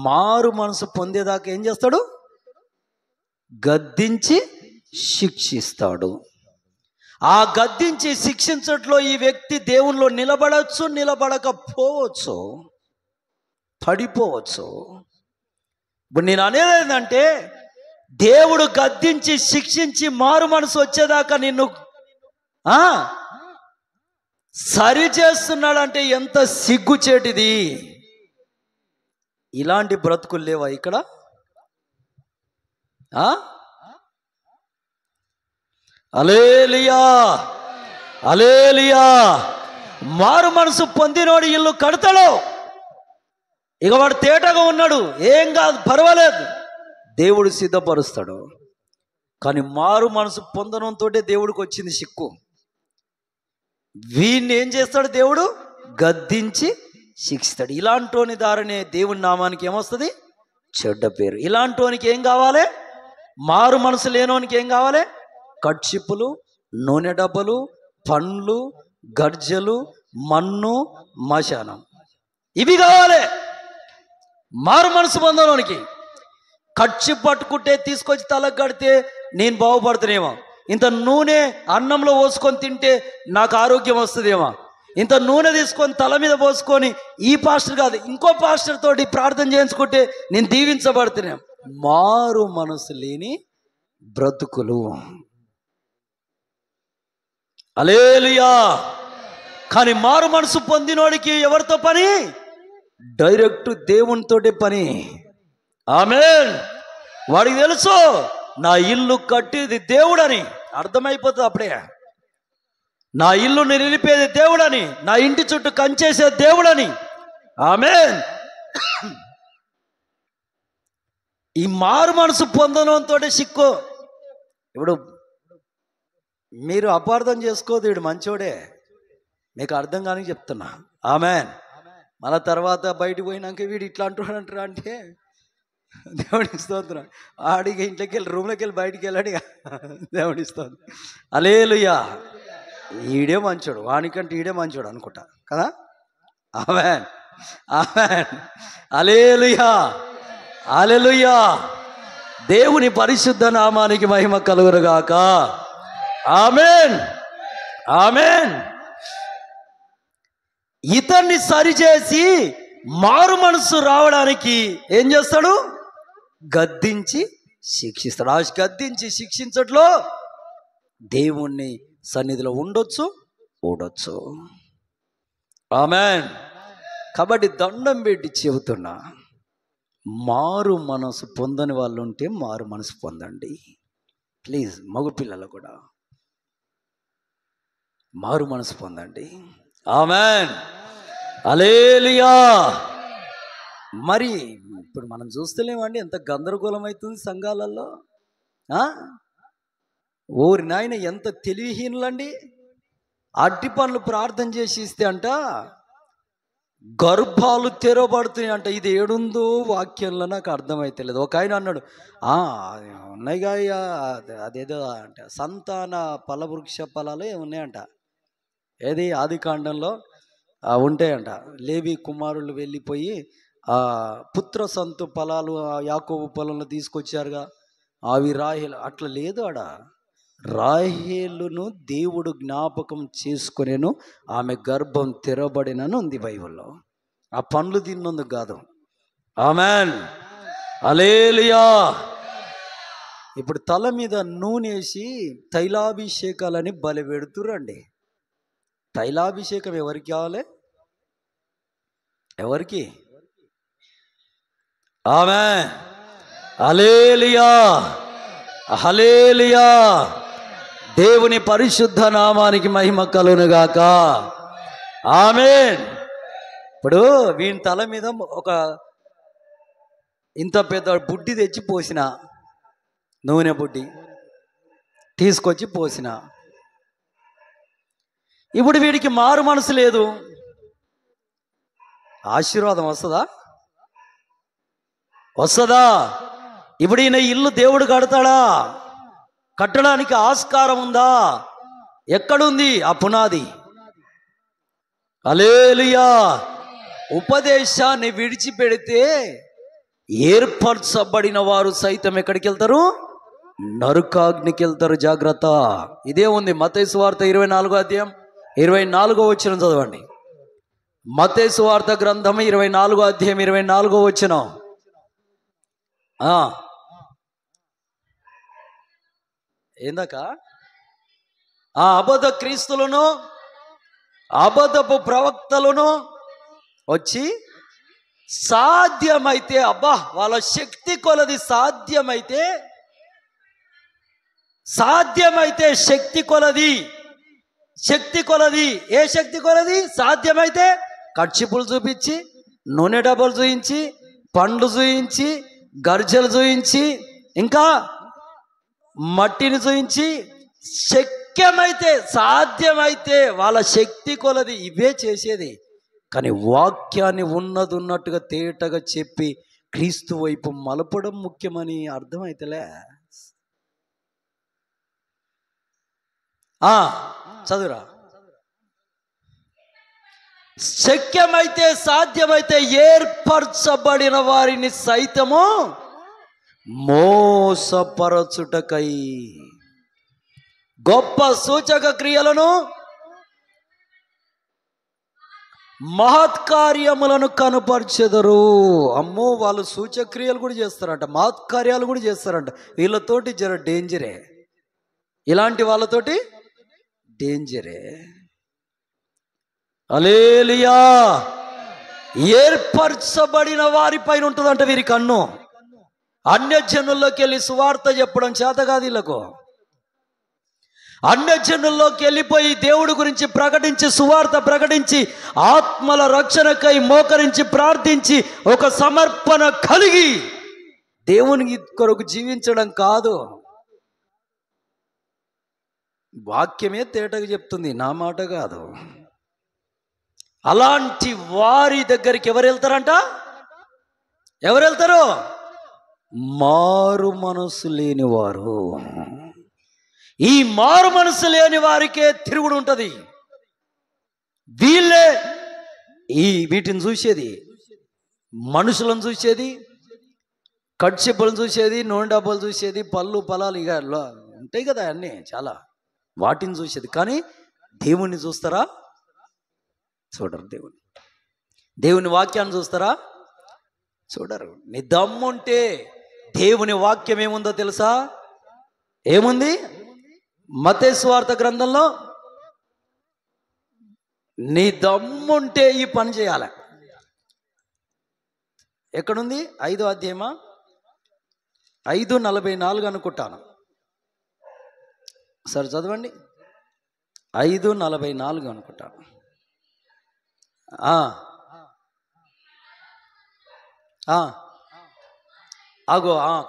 మారు మనసు పొందేదాకా ఏం చేస్తాడు? గద్దించి శిక్షిస్తాడు. ఆ గద్దించి శిక్షించట్లో ఈ వ్యక్తి దేవునిలో నిలబడవచ్చు, నిలబడకపోవచ్చు, పడిపోవచ్చు. ఇప్పుడు నేను అనేది ఏంటంటే, దేవుడు గద్దించి శిక్షించి మారు మనసు వచ్చేదాకా నిన్ను సరి చేస్తున్నాడంటే ఎంత సిగ్గుచేటిది. ఇలాంటి బ్రతుకులు లేవా ఇక్కడ? హల్లెలూయా, హల్లెలూయా. మారు మనసు పొందినోడు ఇల్లు కడతాడు. ఇక వాడు తేటగా ఉన్నాడు, ఏం కాదు, పర్వాలేదు, దేవుడు సిద్ధపరుస్తాడు. కానీ మారు మనసు పొందడంతో దేవుడికి వచ్చింది సిక్కు. వీడిని ఏం చేస్తాడు? దేవుడు గద్దించి శిక్షిస్తాడు. ఇలాంటోని దారినే దేవుని నామానికి ఏమొస్తుంది? చెడ్డ పేరు. ఇలాంటోనికి ఏం కావాలి? మారు మనసు లేనోనికి ఏం కావాలి? కట్చిప్పులు, నూనె డబ్బలు, పండ్లు, గర్జలు, మన్ను, మశానం, ఇవి కావాలి మారు మనసు పొందడానికి. కచ్చి పట్టుకుంటే తీసుకొచ్చి తలకు కడితే నేను బాగుపడుతున్నామో, ఇంత నూనె అన్నంలో పోసుకొని తింటే నాకు ఆరోగ్యం వస్తుందేమో, ఇంత నూనె తీసుకొని తల మీద పోసుకొని ఈ పాస్టర్ కాదు ఇంకో పాస్టర్ తోటి ప్రార్థన చేయించుకుంటే నేను దీవించబడుతున్నాం. మారు మనసు లేని బ్రతుకులు. హల్లెలూయా. కానీ మారు మనసు పొందినోడికి ఎవరితో పని? డైరెక్ట్ దేవునితోటి పని. ఆమేన్. వాడికి తెలుసు నా ఇల్లు కట్టేది దేవుడని, అర్థమైపోతుంది అప్పుడే. నా ఇల్లుని నిలిపేది దేవుడని, నా ఇంటి చుట్టూ కంచేసేది దేవుడని. ఆమేన్. ఈ మారు మనసు పొందడంతో సిక్కు. ఇప్పుడు మీరు అపార్థం చేసుకోదు, వీడు మంచోడే, మీకు అర్థం కానీ చెప్తున్నా. ఆమేన్. మళ్ళా తర్వాత బయటకు పోయినాక వీడు ఇట్లా అంటున్నాడంటారా అంటే దేవుడికి స్తోత్రం. ఆడికి ఇంట్లోకి వెళ్ళి రూమ్లోకి వెళ్ళి బయటికి వెళ్ళాడు. దేవుడికి స్తోత్రం. హల్లెలూయా. ఈడే మంచోడు, వానికంటే ఈడే మంచోడు అనుకుంటా కదా. ఆమేన్, ఆమేన్. హల్లెలూయా, హల్లెలూయా. దేవుని పరిశుద్ధ నామానికి మహిమ కలుగునుగాక. ఆమేన్, ఆమేన్. ఇతన్ని సరిచేసి మారు మనసు రావడానికి ఏం చేస్తాడు? గద్దించి శిక్షిస్తాడు. ఆ గద్దించి శిక్షించట్లో దేవుణ్ణి సన్నిధిలో ఉండొచ్చు, ఊడొచ్చు. ఆమేన్. కాబట్టి దండం పెట్టి చెబుతున్నా, మారు మనసు పొందని వాళ్ళు ఉంటే మారు మనసు పొందండి ప్లీజ్. మగపిల్లలు కూడా మారు మనసు పొందండి. ఆమేన్, హల్లెలూయా. మరి ఇప్పుడు మనం చూస్తలేమండి ఎంత గందరగోళం అవుతుంది సంఘాలలో. ఓరి నాయన ఎంత తెలివిహీనులండి. అట్టి పనులు ప్రార్థన చేసి ఇస్తే అంట గర్భాలు తెరవబడుతున్నాయి అంట. ఇది ఏడుందో వాక్యంలో నాకు అర్థమైతలేదు. ఒక ఆయన అన్నాడు, ఉన్నాయిగా అదేదో అంట సంతాన ఫలవృక్ష ఫలాలు ఏమున్నాయంట, ఏది ఆది కాండంలో ఉంటాయంట. లేవి కుమారులు వెళ్ళిపోయి పుత్ర సంతు ఫలాలు యాకోబు పొలంలో తీసుకొచ్చారుగా, అవి రాహేలు. అట్లా లేదు, ఆడ రాహేలును దేవుడు జ్ఞాపకం చేసుకునేను, ఆమె గర్భం తెరబడినను ఉంది బైబిల్లో. ఆ పండ్లు తిన్నందుకు కాదు. ఆమేన్, హల్లెలూయా. ఇప్పుడు తల మీద నూనె వేసి తైలాభిషేకాలని బలి పెడుతురండి. తైలాభిషేకం ఎవరికి కావాలి? ఎవరికి? ఆమేన్, హల్లెలూయా, హల్లెలూయా. దేవుని పరిశుద్ధ నామానికి మహిమ కలుగునుగాక. ఆమేన్. ఇప్పుడు వీని తల మీద ఒక ఇంత పెద్ద బుడ్డి తెచ్చి పోసిన, నూనె బుడ్డి తీసుకొచ్చి పోసిన, ఇప్పుడు వీడికి మారు మనసు లేదు, ఆశీర్వాదం వస్తుందా? వస్తుందా? ఇప్పుడు ఈయన ఇల్లు దేవుడు కడతాడా? కట్టడానికి ఆస్కారం ఉందా? ఎక్కడుంది ఆ పునాది? హల్లెలూయా. ఉపదేశాన్ని విడిచిపెడితే ఏర్పరచబడిన వారు సైతం ఎక్కడికి వెళ్తారు? నరకాగ్నికి వెళ్తారు. జాగ్రత్త. ఇదే ఉంది మత్తయి సువార్త 24వ అధ్యాయం 24వ వచనం చదవండి. మత్తయి సువార్త గ్రంథం 24వ అధ్యాయం 24వ వచనం. ఏందాక అబద్ధ క్రీస్తులను అబద్ధపు ప్రవక్తలను వచ్చి సాధ్యమైతే, వాళ్ళ శక్తి కొలది సాధ్యమైతే శక్తి కొలది ఏ శక్తి కొలది సాధ్యమైతే కర్చీపులు చూపించి, నూనె డబ్బాలు చూయించి, పండ్లు చూయించి, గర్జలు చూయించి, ఇంకా మట్టిని చూయించి, శక్యమైతే సాధ్యమైతే వాళ్ళ శక్తి కొలది ఇవే చేసేది. కానీ వాక్యాన్ని ఉన్నట్టుగా తేటగా చెప్పి క్రీస్తు వైపు మలపడం ముఖ్యమని అర్థమైతేలే. చదువురా. శక్యమైతే సాధ్యమైతే ఏర్పరచబడిన వారిని సైతము మోసపరచుటకై గొప్ప సూచక క్రియలను మహత్కార్యములను కనుపరచెదరు. అమ్మో, వాళ్ళు సూచక్రియలు కూడా చేస్తారంట, మహత్కార్యాలు కూడా చేస్తారంట. వీళ్ళతోటి జర డేంజరే, ఇలాంటి వాళ్ళతోటి డేంజరే. హల్లెలూయా. ఏర్పరచబడిన వారి పైన ఉంటుందంట వీరి కన్ను. అన్యజనుల్లోకి వెళ్ళి సువార్త చెప్పడం చేత కాదు వీళ్ళకు. అన్యజనుల్లోకి వెళ్ళిపోయి దేవుడి గురించి ప్రకటించి, సువార్త ప్రకటించి, ఆత్మల రక్షణకై మోకరించి ప్రార్థించి ఒక సమర్పణ కలిగి దేవునికి కొరకు జీవించడం కాదు. వాక్యమే తేటగా చెప్తుంది, నా మాట కాదు. అలాంటి వారి దగ్గరికి ఎవరు వెళ్తారంట? ఎవరు వెళ్తారు? మారు మనసు లేని వారు. ఈ మారు మనసు లేని వారికే తిరుగుడు ఉంటుంది. వీళ్ళే వీటిని చూసేది, మనుషులను చూసేది, కడ్చెప్పులను చూసేది, నూనె డబ్బాలు చూసేది, పళ్ళు పొలాలు ఇక ఉంటాయి కదా అన్నీ చాలా, వాటిని చూసేది. కానీ దేవుణ్ణి చూస్తారా? చూడరు. దేవుని వాక్యాన్ని చూస్తారా? చూడరు. నీ దమ్ముంటే దేవుని వాక్యం ఏముందో తెలుసా? ఏముంది? మత్తయి సువార్త గ్రంథంలో నీ దమ్ముంటే ఈ పని చేయాలి. ఎక్కడుంది? 5వ అధ్యాయమా? 5:44 అనుకుంటాను. సరే చదవండి. 5:44 అనుకుంటాను.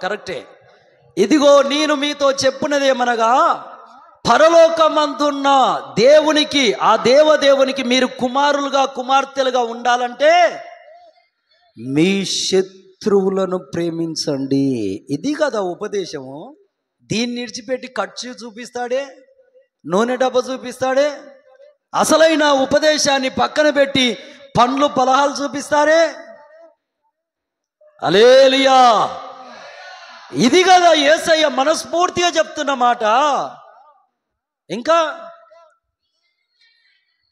కరెక్టే. ఇదిగో నేను మీతో చెప్పున్నదేమనగా, పరలోకమందున్న దేవునికి, ఆ దేవదేవునికి మీరు కుమారులుగా కుమార్తెలుగా ఉండాలంటే మీ శత్రువులను ప్రేమించండి. ఇది కదా ఉపదేశము. దీన్ని విడిచిపెట్టి ఖర్చు చూపిస్తాడే, నూనె డబ్బా చూపిస్తాడే, అసలైన ఉపదేశాన్ని పక్కన పెట్టి పండ్లు పలహాలు చూపిస్తారే. హల్లెలూయా. ఇది కదా యేసయ్య మనస్ఫూర్తిగా చెప్తున్న మాట. ఇంకా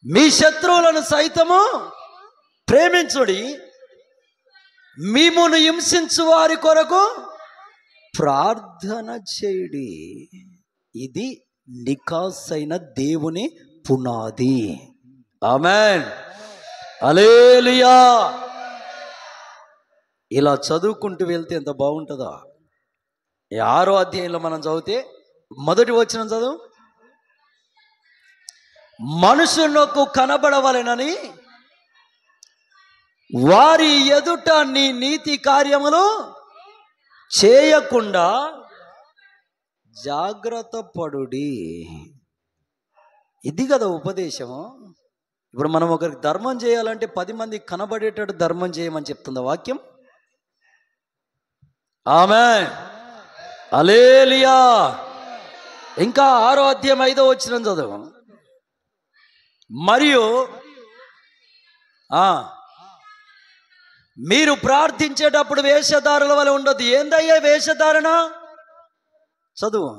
మీ శత్రువులను సైతము ప్రేమించుడి, మిమ్మును హింసించు వారి కొరకు ప్రార్థన చేయుడి. ఇది నికాసైన దేవుని పునాది. ఆమేన్. హల్లెలూయా. ఇలా చదువుకుంటూ వెళ్తే ఎంత బాగుంటుందో. 6వ అధ్యాయంలో మనం చదివితే మొదటి వచనం చదువు. మనుషులకు కనబడవలెనని వారి ఎదుట నీ నీతి కార్యములు చేయకుండా జాగ్రత్త పడుడి. ఇది కదా ఉపదేశము. ఇప్పుడు మనం ఒకరికి ధర్మం చేయాలంటే 10 మంది కనబడేటట్టు ధర్మం చేయమని చెప్తుంది వాక్యం. ఆమేన్, హల్లెలూయా. ఇంకా 6వ అధ్యాయం 5వ వచనం చదువు. మరియు మీరు ప్రార్థించేటప్పుడు వేషధారుల వలె ఉండదు. ఏందయ్యా వేషధారణ? చదువు.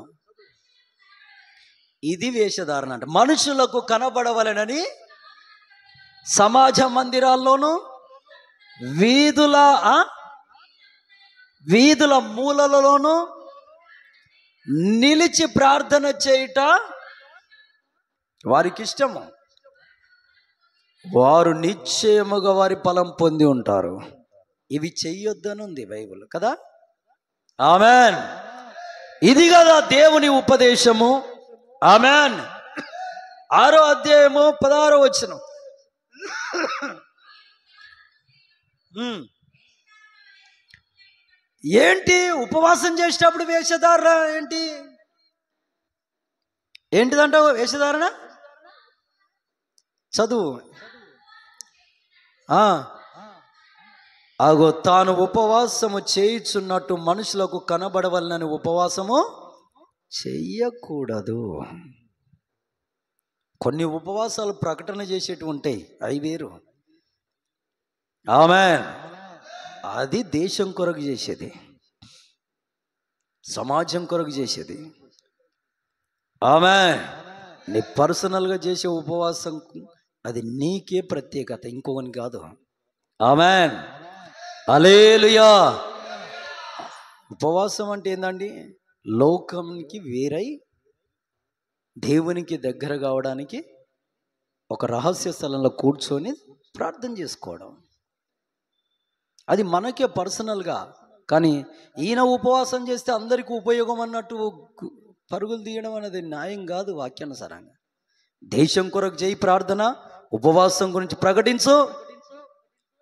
ఇది వేషధారణ అంటే మనుషులకు కనబడవలెనని సమాజ మందిరాల్లోనూ వీధుల మూలలలోనూ నిలిచి ప్రార్థన చేయుట వారికి ఇష్టము. వారు నిశ్చయముగా వారి ఫలం పొంది ఉంటారు. ఇవి చెయ్యొద్దని ఉంది బైబిల్ కదా. ఆమెన్. ఇది కదా దేవుని ఉపదేశము. ఆమెన్. 6వ అధ్యాయము 16వ వచనం. ఏంటి ఉపవాసం చేసేటప్పుడు వేషధారణ ఏంటిదంటావు? వేషధారణ చదువు. అగో తాను ఉపవాసము చేయుచున్నట్టు మనుషులకు కనబడవలనని ఉపవాసము చెయ్యకూడదు. కొన్ని ఉపవాసాలు ప్రకటన చేసేటివి ఉంటాయి, అవి వేరు. ఆమేన్. అది దేశం కొరకు చేసేది, సమాజం కొరకు చేసేది. ఆమేన్. నీ పర్సనల్గా చేసే ఉపవాసం అది నీకే ప్రత్యేకత, ఇంకొకని కాదు. ఆమేన్, హల్లెలూయా. ఉపవాసం అంటే ఏందండి? లోకంకి వేరై దేవునికి దగ్గర కావడానికి ఒక రహస్య స్థలంలో కూర్చొని ప్రార్థన చేసుకోవడం. అది మనకే పర్సనల్గా. కానీ ఈయన ఉపవాసం చేస్తే అందరికీ ఉపయోగం అన్నట్టు పరుగులు తీయడం అనేది న్యాయం కాదు వాక్యానుసారంగా. దేశం కొరకు చేయి ప్రార్థన, ఉపవాసం గురించి ప్రకటించు,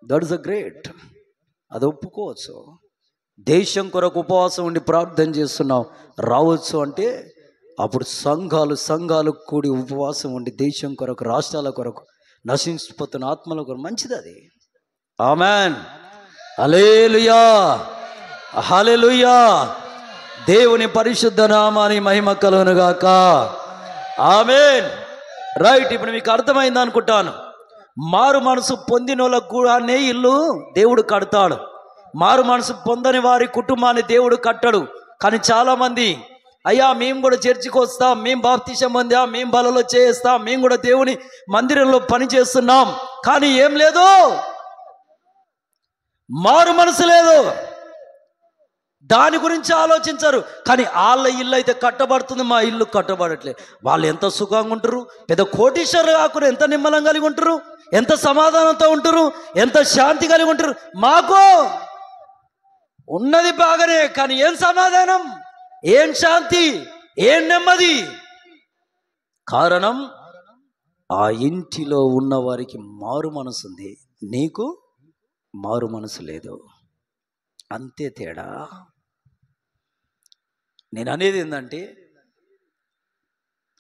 దట్ ఇస్ అ గ్రేట్. అది ఒప్పుకోవచ్చు. దేశం కొరకు ఉపవాసం ఉండి ప్రార్థన చేస్తున్నావు రావచ్చు అంటే అప్పుడు సంఘాలు కూడి ఉపవాసం ఉండి దేశం కొరకు, రాష్ట్రాల కొరకు, నశించిపోతున్న ఆత్మల కొరకు మంచిది అది. ఆమేన్, హల్లెలూయా, హల్లెలూయా. దేవుని పరిశుద్ధ నామాని మహిమ కలుగును గాక. ఆమేన్. రైట్. ఇప్పుడు మీకు అర్థమైంది అనుకుంటాను. మారు మనసు పొందిన వాళ్ళకు కూడా ఇల్లు దేవుడు కడతాడు. మారు మనసు పొందని వారి కుటుంబాన్ని దేవుడు కట్టడు. కానీ చాలామంది అయ్యా మేము కూడా చర్చికి వస్తాం, మేము బాప్తిసం పొందాం, మేము బలలో చేస్తాం, మేము కూడా దేవుని మందిరంలో పని చేస్తున్నాం, కానీ ఏం లేదు, మారు మనసు లేదు. దాని గురించి ఆలోచించరు. కానీ వాళ్ళ ఇల్లు అయితే కట్టబడుతుంది, మా ఇల్లు కట్టబడట్లేదు. వాళ్ళు ఎంత సుఖంగా ఉంటారు, పెద్ద కోటీశ్వరులు కాకుండా ఎంత నిమ్మలం కలిగి ఉంటారు, ఎంత సమాధానంతో ఉంటారు, ఎంత శాంతి కలిగి ఉంటారు. మాకు ఉన్నది బాగానే, కానీ ఏం సమాధానం, ఏం శాంతి, ఏం నెమ్మది? కారణం ఆ ఇంటిలో ఉన్న వారికి మారు మనసు ఉంది, నీకు మారు మనసు లేదు. అంతే తేడా. నేను అనేది ఏంటంటే,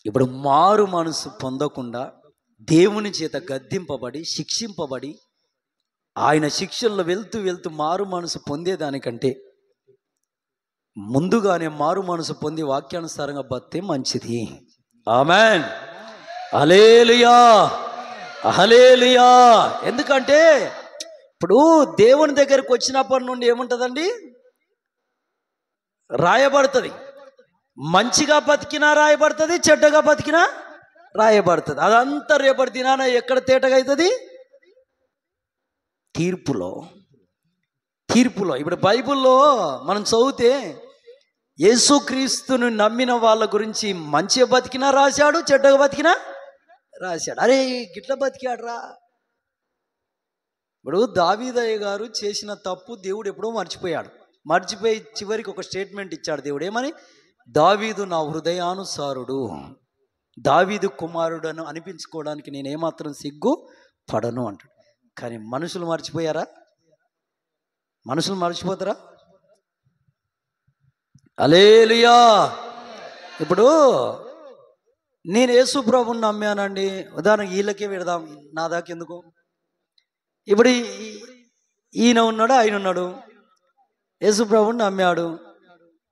ఇప్పుడు మారు మనసు పొందకుండా దేవుని చేత గద్దింపబడి శిక్షింపబడి ఆయన శిక్షల్లో వెళ్తూ మారు మనసు పొందేదానికంటే ముందుగానే మారు మనసు పొంది వాక్యానుసారంగా బతికే మంచిది. ఆమేన్, హల్లెలూయా, హల్లెలూయా. ఎందుకంటే ఇప్పుడు దేవుని దగ్గరకు వచ్చినప్పటి నుండి ఏముంటుందండి? రాయబడుతుంది. మంచిగా బతికినా రాయబడుతుంది, చెడ్డగా బతికినా రాయబడుతుంది. అదంతా రేపటి దినాన ఎక్కడ తేటగా అవుతుంది? తీర్పులో. ఇప్పుడు బైబిల్లో మనం చదివితే యేసుక్రీస్తుని నమ్మిన వాళ్ళ గురించి మంచిగా బతికినా రాశాడు, చెడ్డగా బతికినా రాశాడు. అరే గిట్ల బతికాడురా. ఇప్పుడు దావీదయ్య గారు చేసిన తప్పు దేవుడు ఎప్పుడో మర్చిపోయి చివరికి ఒక స్టేట్మెంట్ ఇచ్చాడు దేవుడు. ఏమని? దావీదు నా హృదయానుసారుడు, దావీదు కుమారుడను అనిపించుకోవడానికి నేను ఏమాత్రం సిగ్గు పడను అంటాడు. కానీ మనుషులు మర్చిపోయారా? మనుషులు మర్చిపోతారా? హల్లెలూయా. ఇప్పుడు నేను యేసు ప్రభుని నమ్మానండి, ఉదాహరణకి వీళ్ళకే పెడదాం, నా దాకా ఎందుకు. ఇప్పుడు ఈయన ఉన్నాడు, ఆయన ఉన్నాడు, యేసు ప్రభుని నమ్మాడు.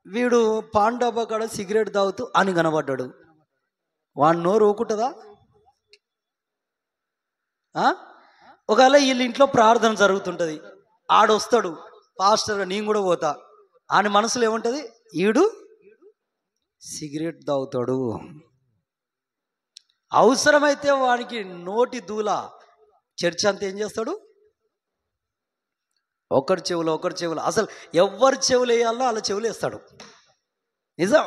వీడు పాన్ డబ్బా కాడ సిగరెట్ తాగుతూ అని కనబడ్డాడు. వాడి నోరు ఊకుంటుందా? ఒకవేళ వీళ్ళ ఇంట్లో ప్రార్థన జరుగుతుంటుంది, ఆడొస్తాడు పాస్టర్గా, నేను కూడా పోతా, ఆయన మనసులో ఏముంటుంది? ఈడు సిగరెట్ తాగుతాడు. అవసరమైతే వానికి నోటి దూల చర్చ్ అంతా ఏం చేస్తాడు? ఒకరి చెవులు అసలు ఎవరి చెవులు వేయాలో అలా చెవులు వేస్తాడు. నిజం.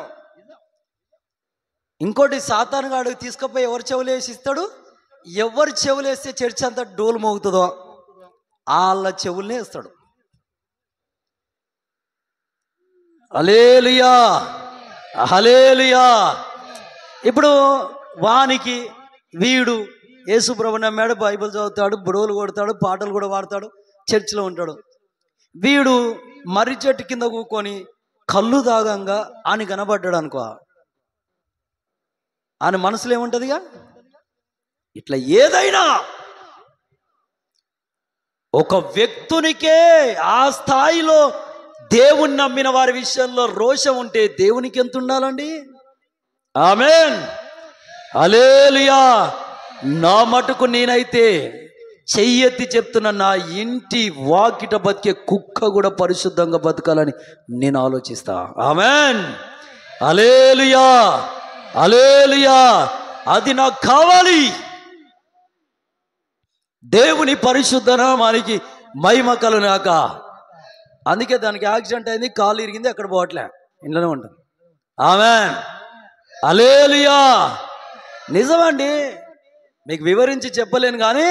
ఇంకోటి సాతాను గాడు తీసుకుపోయి ఎవరి చెవులు వేసి ఇస్తాడు? ఎవరి చెవులు వేస్తే చర్చ్ అంతా డోలు మోగుతుందో వాళ్ళ చెవులనే వేస్తాడు. హల్లెలూయా, హల్లెలూయా. ఇప్పుడు వానికి వీడు యేసు ప్రభువు నమ్మాడు, బైబిల్ చదువుతాడు, బుడోలు కొడతాడు, పాటలు కూడా పాడతాడు, చర్చిలో ఉంటాడు. వీడు మర్రి చెట్టు కింద కూకొని కళ్ళు తాగంగా అని కనబడ్డాడు అనుకో, ఆయన మనసులో ఏముంటుందిగా? ఇట్లా ఏదైనా ఒక వ్యక్తునికే ఆ స్థాయిలో దేవుణ్ణి నమ్మిన వారి విషయంలో రోషం ఉంటే దేవునికి ఎంత ఉండాలండి? ఆమేన్, హల్లెలూయా. నా మటుకు నేనైతే చెయ్యెత్తి చెప్తున్నా, నా ఇంటి వాకిట బతికే కుక్క కూడా పరిశుద్ధంగా బతకాలని నేను ఆలోచిస్తా. ఆమేన్, హల్లెలూయా, హల్లెలూయా. అది నాకు కావాలి. దేవుని పరిశుద్ధ నామానికి మహిమ కలుగుగాక. అందుకే దానికి యాక్సిడెంట్ అయింది, కాలు ఇరిగింది, అక్కడ పోవట్లే, ఇంట్లోనే ఉంటుంది. ఆమేన్, హల్లెలూయా. నిజమండి, మీకు వివరించి చెప్పలేను కానీ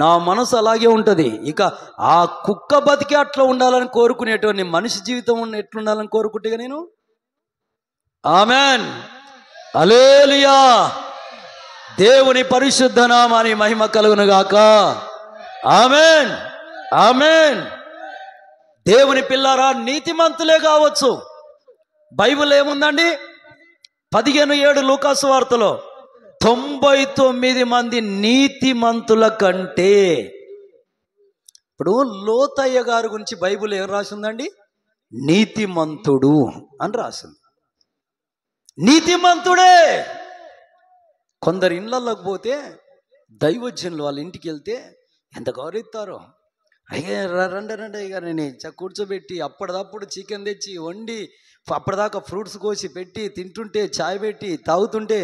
నా మనసు అలాగే ఉంటుంది. ఇక ఆ కుక్క బతికి అట్లా ఉండాలని కోరుకునేటువంటి మనిషి జీవితం ఎట్లుండాలని కోరుకుంటే నేను. ఆమేన్, హల్లెలూయా. దేవుని పరిశుద్ధ నామానికి మహిమ కలుగును గాక. ఆమేన్, ఆమేన్. దేవుని పిల్లారా, నీతిమంతులే కావచ్చు. బైబిల్ ఏముందండి? 15:7 లూకాసు వార్తలో 99 మంది నీతిమంతుల కంటే. ఇప్పుడు లోతయ్య గారి గురించి బైబిల్ ఏం రాసిందండి? నీతిమంతుడు అని రాసింది. నీతిమంతుడే. కొందరు ఇళ్ళల్లోకి పోతే దైవజనులు వాళ్ళ ఇంటికి వెళ్తే ఎంత గౌరవిస్తారో. అయ్యే రండి అయ్యగారు, నేను కూర్చోబెట్టి అప్పటిదప్పుడు చికెన్ తెచ్చి వండి అప్పటిదాకా ఫ్రూట్స్ కోసి పెట్టి తింటుంటే, చాయ్ పెట్టి తాగుతుంటే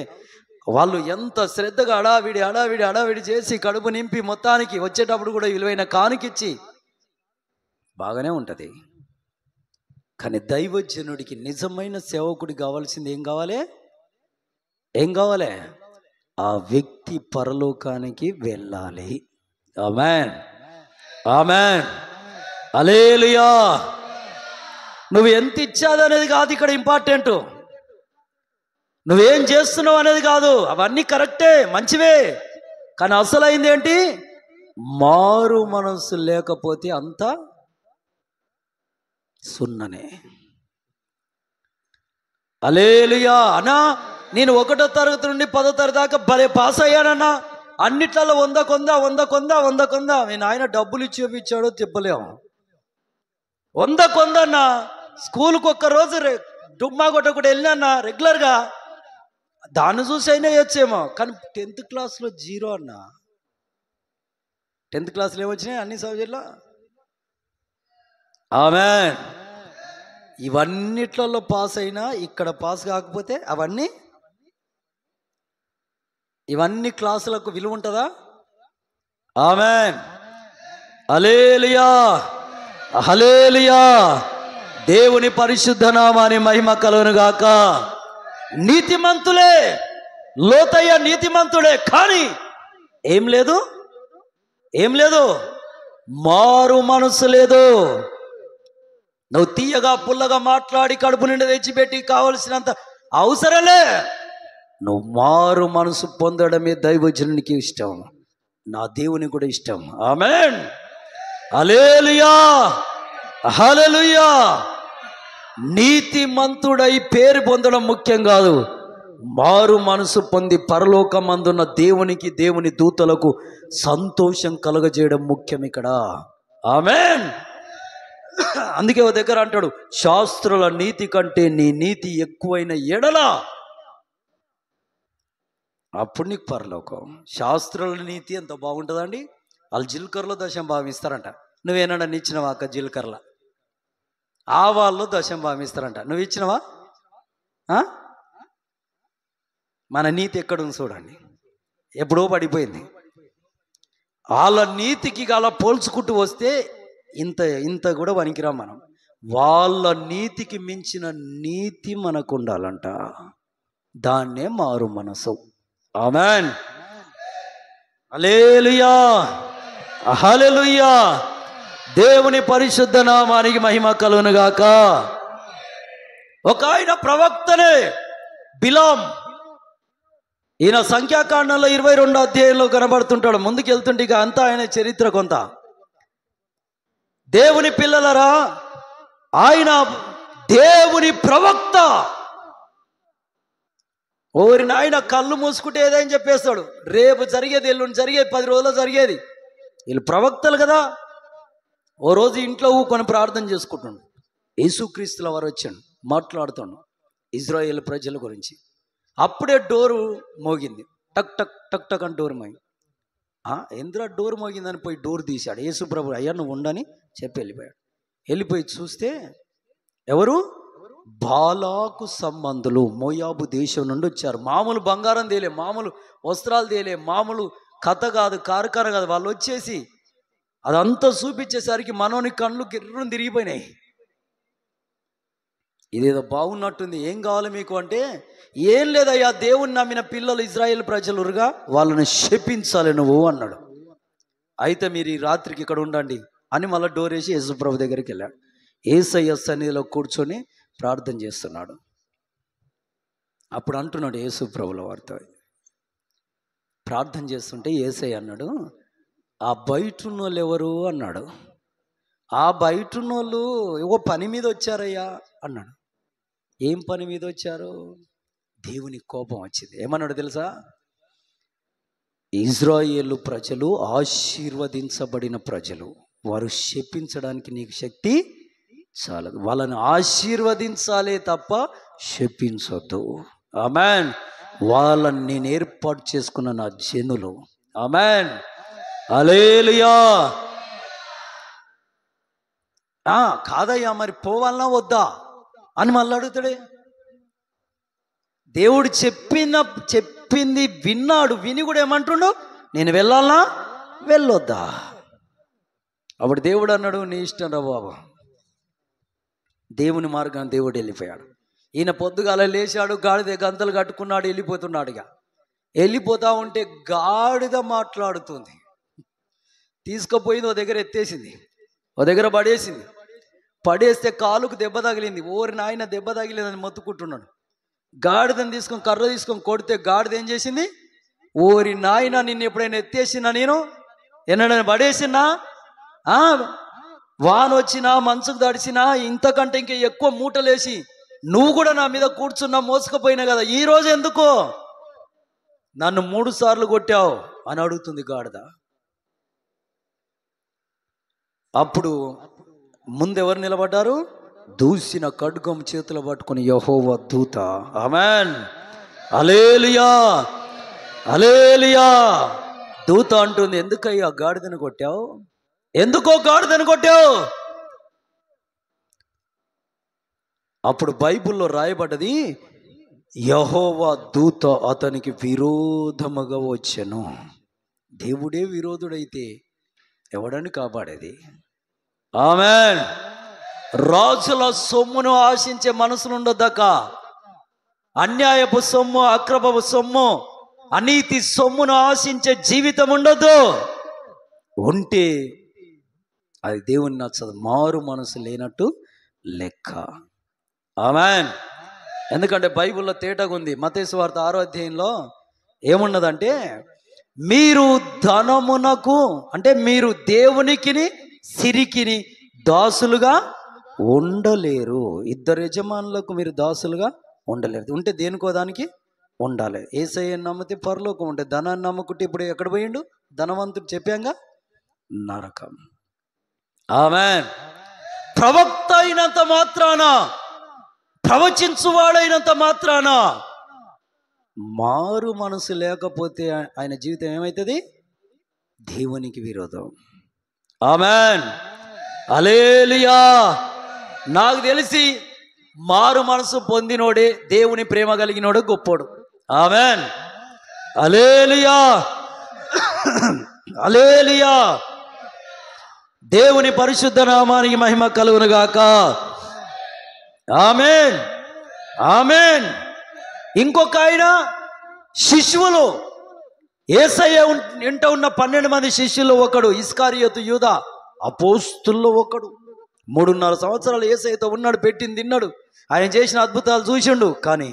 వాళ్ళు ఎంత శ్రద్ధగా హడావిడి చేసి కడుపు నింపి మొత్తానికి వచ్చేటప్పుడు కూడా విలువైన కానుకిచ్చి బాగానే ఉంటుంది. కానీ దైవజనుడికి, నిజమైన సేవకుడికి కావాల్సింది ఏం కావాలి? ఏం కావాలి? ఆ వ్యక్తి పరలోకానికి వెళ్ళాలి. ఆమేన్, ఆమేన్, హల్లెలూయా. నువ్వు ఎంత ఇచ్చాదనేది కాదు ఇక్కడ ఇంపార్టెంట్, నువ్వేం చేస్తున్నావు అనేది కాదు. అవన్నీ కరెక్టే, మంచివే. కానీ అసలైంది ఏంటి? మారు మనసు లేకపోతే అంతా సున్ననే. హల్లెలూయా. అన్నా, నేను 1వ తరగతి నుండి 10వ తరగతి దాకా భలే పాస్ అయ్యానన్నా, అన్నిట్లలో 100 కొంద. నేను ఆయన డబ్బులు ఇచ్చి చూపించాడో తిప్పలేము. 100 కొంద అన్నా. స్కూల్కి ఒక్కరోజు డుమ్మా కొట్టకుండా వెళ్ళినా రెగ్యులర్గా, దాన్ని చూసి అయినా వచ్చేమో. కానీ 10th క్లాస్లో 0 అన్నా. 10th క్లాస్లో ఏమొచ్చినాయి? అన్ని సబ్జెక్టులో. ఆమేన్. ఇవన్నిట్లలో పాస్ అయినా ఇక్కడ పాస్ కాకపోతే ఇవన్నీ క్లాసులకు విలువ ఉంటుందా? ఆమేన్, హల్లెలూయా, హల్లెలూయా. దేవుని పరిశుద్ధ నామానికి మహిమ కలుగును గాక. నీతిమంతులే, లోతయ్య నీతిమంతుడే. కానీ ఏం లేదు? మారు మనసు లేదు. నువ్వు తీయగా పుల్లగా మాట్లాడి కడుపు నిండా తెచ్చిపెట్టి కావలసినంత అవసరంలే. నువ్వు మారు మనసు పొందడమే దైవజనునికి ఇష్టం, నా దేవుని కూడా ఇష్టం. ఆమేన్, హల్లెలూయా, హల్లెలూయా. నీతిమంతుడై పేరు పొందడం ముఖ్యం కాదు, మారు మనసు పొంది పరలోకమందున్న దేవునికి, దేవుని దూతలకు సంతోషం కలగజేయడం ముఖ్యం ఇక్కడ. ఆమేన్. అందుకే ఓ దగ్గర అంటాడు, శాస్త్రుల నీతి కంటే నీ నీతి ఎక్కువైన ఎడల అప్పుడు నీకు పరలోకం. శాస్త్రుల నీతి ఎంత బాగుంటుందండి. వాళ్ళు జీలకర్రలో దశం భావిస్తారంట. నువ్వేనా ఇచ్చినవా అక్క? జీలకర్రల ఆవాల్లో దశం భావిస్తారంట. నువ్వు ఇచ్చినవా? మన నీతి ఎక్కడుంది చూడండి, ఎప్పుడో పడిపోయింది. వాళ్ళ నీతికి అలా పోల్చుకుంటూ వస్తే ఇంత కూడా పనికిరాం మనం. వాళ్ళ నీతికి మించిన నీతి మనకు ఉండాలంట. దాన్నే మారు మనసు. ఆమేన్. హల్లెలూయా, హల్లెలూయా. దేవుని పరిశుద్ధ నామానికి మహిమ కలుగును గాక. ఒక ఆయన ప్రవక్తనే, బిలాం. ఈయన సంఖ్యాకాండంలో 22వ అధ్యాయంలో కనబడుతుంటాడు. ముందుకు వెళ్తుంటే ఇక అంతా ఆయన చరిత్ర కొంత. దేవుని పిల్లలరా, ఆయన దేవుని ప్రవక్త. ఓరి నాయన, కళ్ళు మూసుకుంటే ఏదైనా చెప్పేస్తాడు. రేపు జరిగేది, ఎల్లుండి జరిగేది, 10 రోజుల్లో జరిగేది. వీళ్ళు ప్రవక్తలు కదా. ఓ రోజు ఇంట్లో కొని ప్రార్థన చేసుకుంటున్నాడు. యేసుక్రీస్తుల వారు వచ్చాడు, మాట్లాడుతాడు ఇజ్రాయేల్ ప్రజల గురించి. అప్పుడే డోరు మోగింది. టక్ టక్ టక్ టక్ అని డోరు మోగింది. ఎందులో డోరు మోగిందని పోయి డోర్ తీశాడు. యేసు ప్రభు, అయ్యా నువ్వు ఉండని చెప్పి వెళ్ళిపోయాడు. వెళ్ళిపోయి చూస్తే ఎవరు? బాలాకు సంబంధులు, మోయాబు దేశం నుండి వచ్చారు. మామూలు బంగారం తేలే, మామూలు వస్త్రాలు తేలే, మామూలు కథ కాదు, కార్ఖాన కాదు. వాళ్ళు వచ్చేసి అదంతా చూపించేసరికి మనోని కళ్ళు గిర్రుని తిరిగిపోయినాయి. ఇదేదో బాగున్నట్టుంది, ఏం కావాలి మీకు అంటే, ఏం లేదయ్యా, దేవుని నమ్మిన పిల్లలు ఇజ్రాయేల్ ప్రజలుగా వాళ్ళని శపించాలి నువ్వు అన్నాడు. అయితే మీరు ఈ రాత్రికి ఇక్కడ ఉండండి అని మళ్ళీ డోర్ వేసి యేసుప్రభు దగ్గరికి వెళ్ళాడు. యేసయ్య సన్నిధిలో కూర్చొని ప్రార్థన చేస్తున్నాడు. అప్పుడు అంటున్నాడు యేసుప్రభుల వారితో, ప్రార్థన చేస్తుంటే యేసయ్య అన్నాడు, ఆ బయట ఉన్నోళ్ళు ఎవరు అన్నాడు. ఆ బయట ఉన్నోళ్ళు ఏవో పని మీద వచ్చారయ్యా అన్నాడు. ఏం పని మీద వచ్చారు? దేవుని కోపం వచ్చింది. ఏమన్నాడు తెలుసా? ఇజ్రాయేలు ప్రజలు ఆశీర్వదించబడిన ప్రజలు, వారు శపించడానికి నీకు శక్తి చాలదు. వాళ్ళని ఆశీర్వదించాలే తప్ప శపించొద్దు. ఆమేన్. వాళ్ళని నేను ఏర్పాటు చేసుకున్న నా జనులు. ఆమేన్. హల్లెలూయా. కాదయ్యా మరి పోవాలనా వద్దా అని మళ్ళీ అడుగుతాడే. దేవుడు చెప్పింది విన్నాడు. విని కూడా ఏమంటుండు, నేను వెళ్ళాలనా వెళ్ళొద్దా? అప్పుడు దేవుడు అన్నాడు, నీ ఇష్టం రా బాబు. దేవుని మార్గాన్ని దేవుడు వెళ్ళిపోయాడు. ఈయన పొద్దుగాల లేచాడు, గాడిద గంతలు కట్టుకున్నాడు, వెళ్ళిపోతున్నాడు. ఇక వెళ్ళిపోతా ఉంటే గాడిద మాట్లాడుతుంది. తీసుకుపోయింది, ఓ దగ్గర ఎత్తేసింది, ఓ దగ్గర పడేసింది. పడేస్తే కాలుకు దెబ్బ తగిలింది. ఓరి నాయన దెబ్బ తగిలిందని మొత్తుకుంటున్నాడు. గాడిదని తీసుకొని కర్ర తీసుకొని కొడితే గాడిద ఏం చేసింది? ఓరి నాయన, నిన్ను ఎప్పుడైనా ఎత్తేసినా, నేను ఎన్నడైనా పడేసినా, వాన వచ్చినా మంచుకు తడిసినా, ఇంతకంటే ఇంకా ఎక్కువ మూటలేసి నువ్వు కూడా నా మీద కూర్చున్నా మోసుకుపోయినా కదా, ఈరోజు ఎందుకో నన్ను 3 సార్లు కొట్టావు అని అడుగుతుంది గాడిద. అప్పుడు ముందెవరు నిలబడ్డారు? దూసిన ఖడ్గం చేతులు పట్టుకుని యెహోవా దూత. ఆమేన్. హల్లెలూయా, హల్లెలూయా. దూత అంటుంది, ఎందుకయ్యా గాడిదను కొట్టావు? ఎందుకో గాడిదను కొట్టావు? అప్పుడు బైబిల్లో రాయబడ్డది, యెహోవా దూత అతనికి విరోధముగా వచ్చెను. దేవుడే విరోధుడైతే ఎవడని కాపాడేది? ఆమేన్. రాజుల సొమ్మును ఆశించే మనసును ఉండొద్దక, అన్యాయపు సొమ్ము, అక్రమపు సొమ్ము, అనీతి సొమ్మును ఆశించే జీవితం ఉండొద్దు. ఉంటే అది దేవుని నచ్చదు. మారు మనసు లేనట్టు లెక్క. ఆమేన్. ఎందుకంటే బైబిల్లో తేటగా ఉంది. మత్తయి సువార్త 6వ అధ్యాయంలో ఏమున్నదంటే, మీరు ధనమునకు అంటే మీరు దేవునికిని సిరికిని దాసులుగా ఉండలేరు. 2 యజమానులకు మీరు దాసులుగా ఉండలేరు. ఉంటే దేనికో దానికి ఉండాలి. యేసయ్యని నమ్మితే పరలోకం ఉంటుంది. ధనాన్ని నమ్ముకుంటే ఇప్పుడు ఎక్కడ పోయిండు? ధనవంతుడు చెప్పాంగా, నరకం. ఆమేన్. ప్రవక్త అయినంత మాత్రాన, ప్రవచించువాడైనంత మాత్రాన మారు మనసు లేకపోతే ఆయన జీవితం ఏమవుతుంది? దేవునికి విరోధం. ఆమేన్. హల్లెలూయా. నాకు తెలిసి మారు మనసు పొందినోడే దేవుని ప్రేమ కలిగినోడే గొప్పోడు. ఆమేన్. హల్లెలూయా. హల్లెలూయా. దేవుని పరిశుద్ధ నామానికి మహిమ కలుగును గాక. ఆమేన్. ఆమేన్. ఇంకొక ఆయన శిష్యులు, యేసయ్య ఇంట ఉన్న 12 మంది శిష్యుల్లో ఒకడు ఇస్కారియోతు యూదా, అపోస్తుల్లో ఒకడు. 3.5 సంవత్సరాలు యేసయ్యతో ఉన్నాడు, పెట్టింది తిన్నాడు, ఆయన చేసిన అద్భుతాలు చూసిండు. కానీ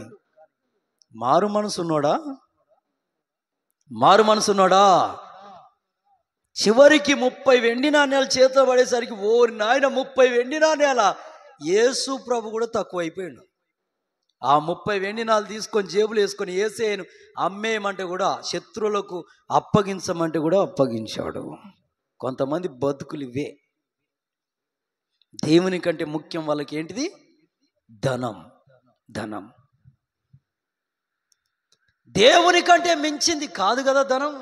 మారు మనసున్నాడా? మారు మనసున్నాడా? చివరికి 30 వెండి నాణ్యాలు చేతిలో పడేసరికి ఓ నాయన 30 వెండి నాణ్యాల యేసు ప్రభు కూడా తక్కువ అయిపోయాడు. ఆ 30 వెండి నాలు తీసుకొని జేబులు వేసుకొని యేసయ్యను అమ్మేయమంటే కూడా, శత్రువులకు అప్పగించమంటే కూడా అప్పగించాడు. కొంతమంది బతుకులు ఇవే. దేవుని కంటే ముఖ్యం వాళ్ళకి ఏంటిది? ధనం. ధనం దేవుని కంటే మించింది కాదు కదా ధనం.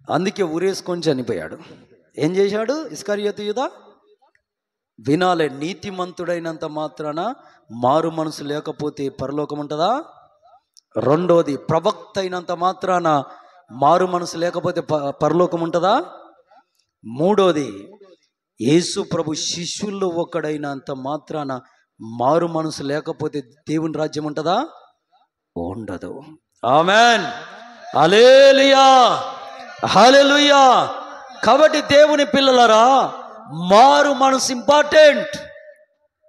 అందుకే ఊరేసుకొని చనిపోయాడు. ఏం చేశాడు ఇస్కరియోతు యూదా? వినాలే, నీతిమంతుడైనంత మాత్రాన మారు మనసు లేకపోతే పరలోకం ఉంటుందా? రెండోది, ప్రవక్త అయినంత మాత్రాన మారు మనసు లేకపోతే పరలోకం ఉంటుందా? మూడోది, యేసు ప్రభు శిష్యుల్లో ఒకడైనంత మాత్రాన మారు మనసు లేకపోతే దేవుని రాజ్యం ఉంటుందా? ఉండదు. ఆమేన్. హల్లెలూయా. హల్లెలూయా. కాబట్టి దేవుని పిల్లలరా, మారు మనసు ఇంపార్టెంట్.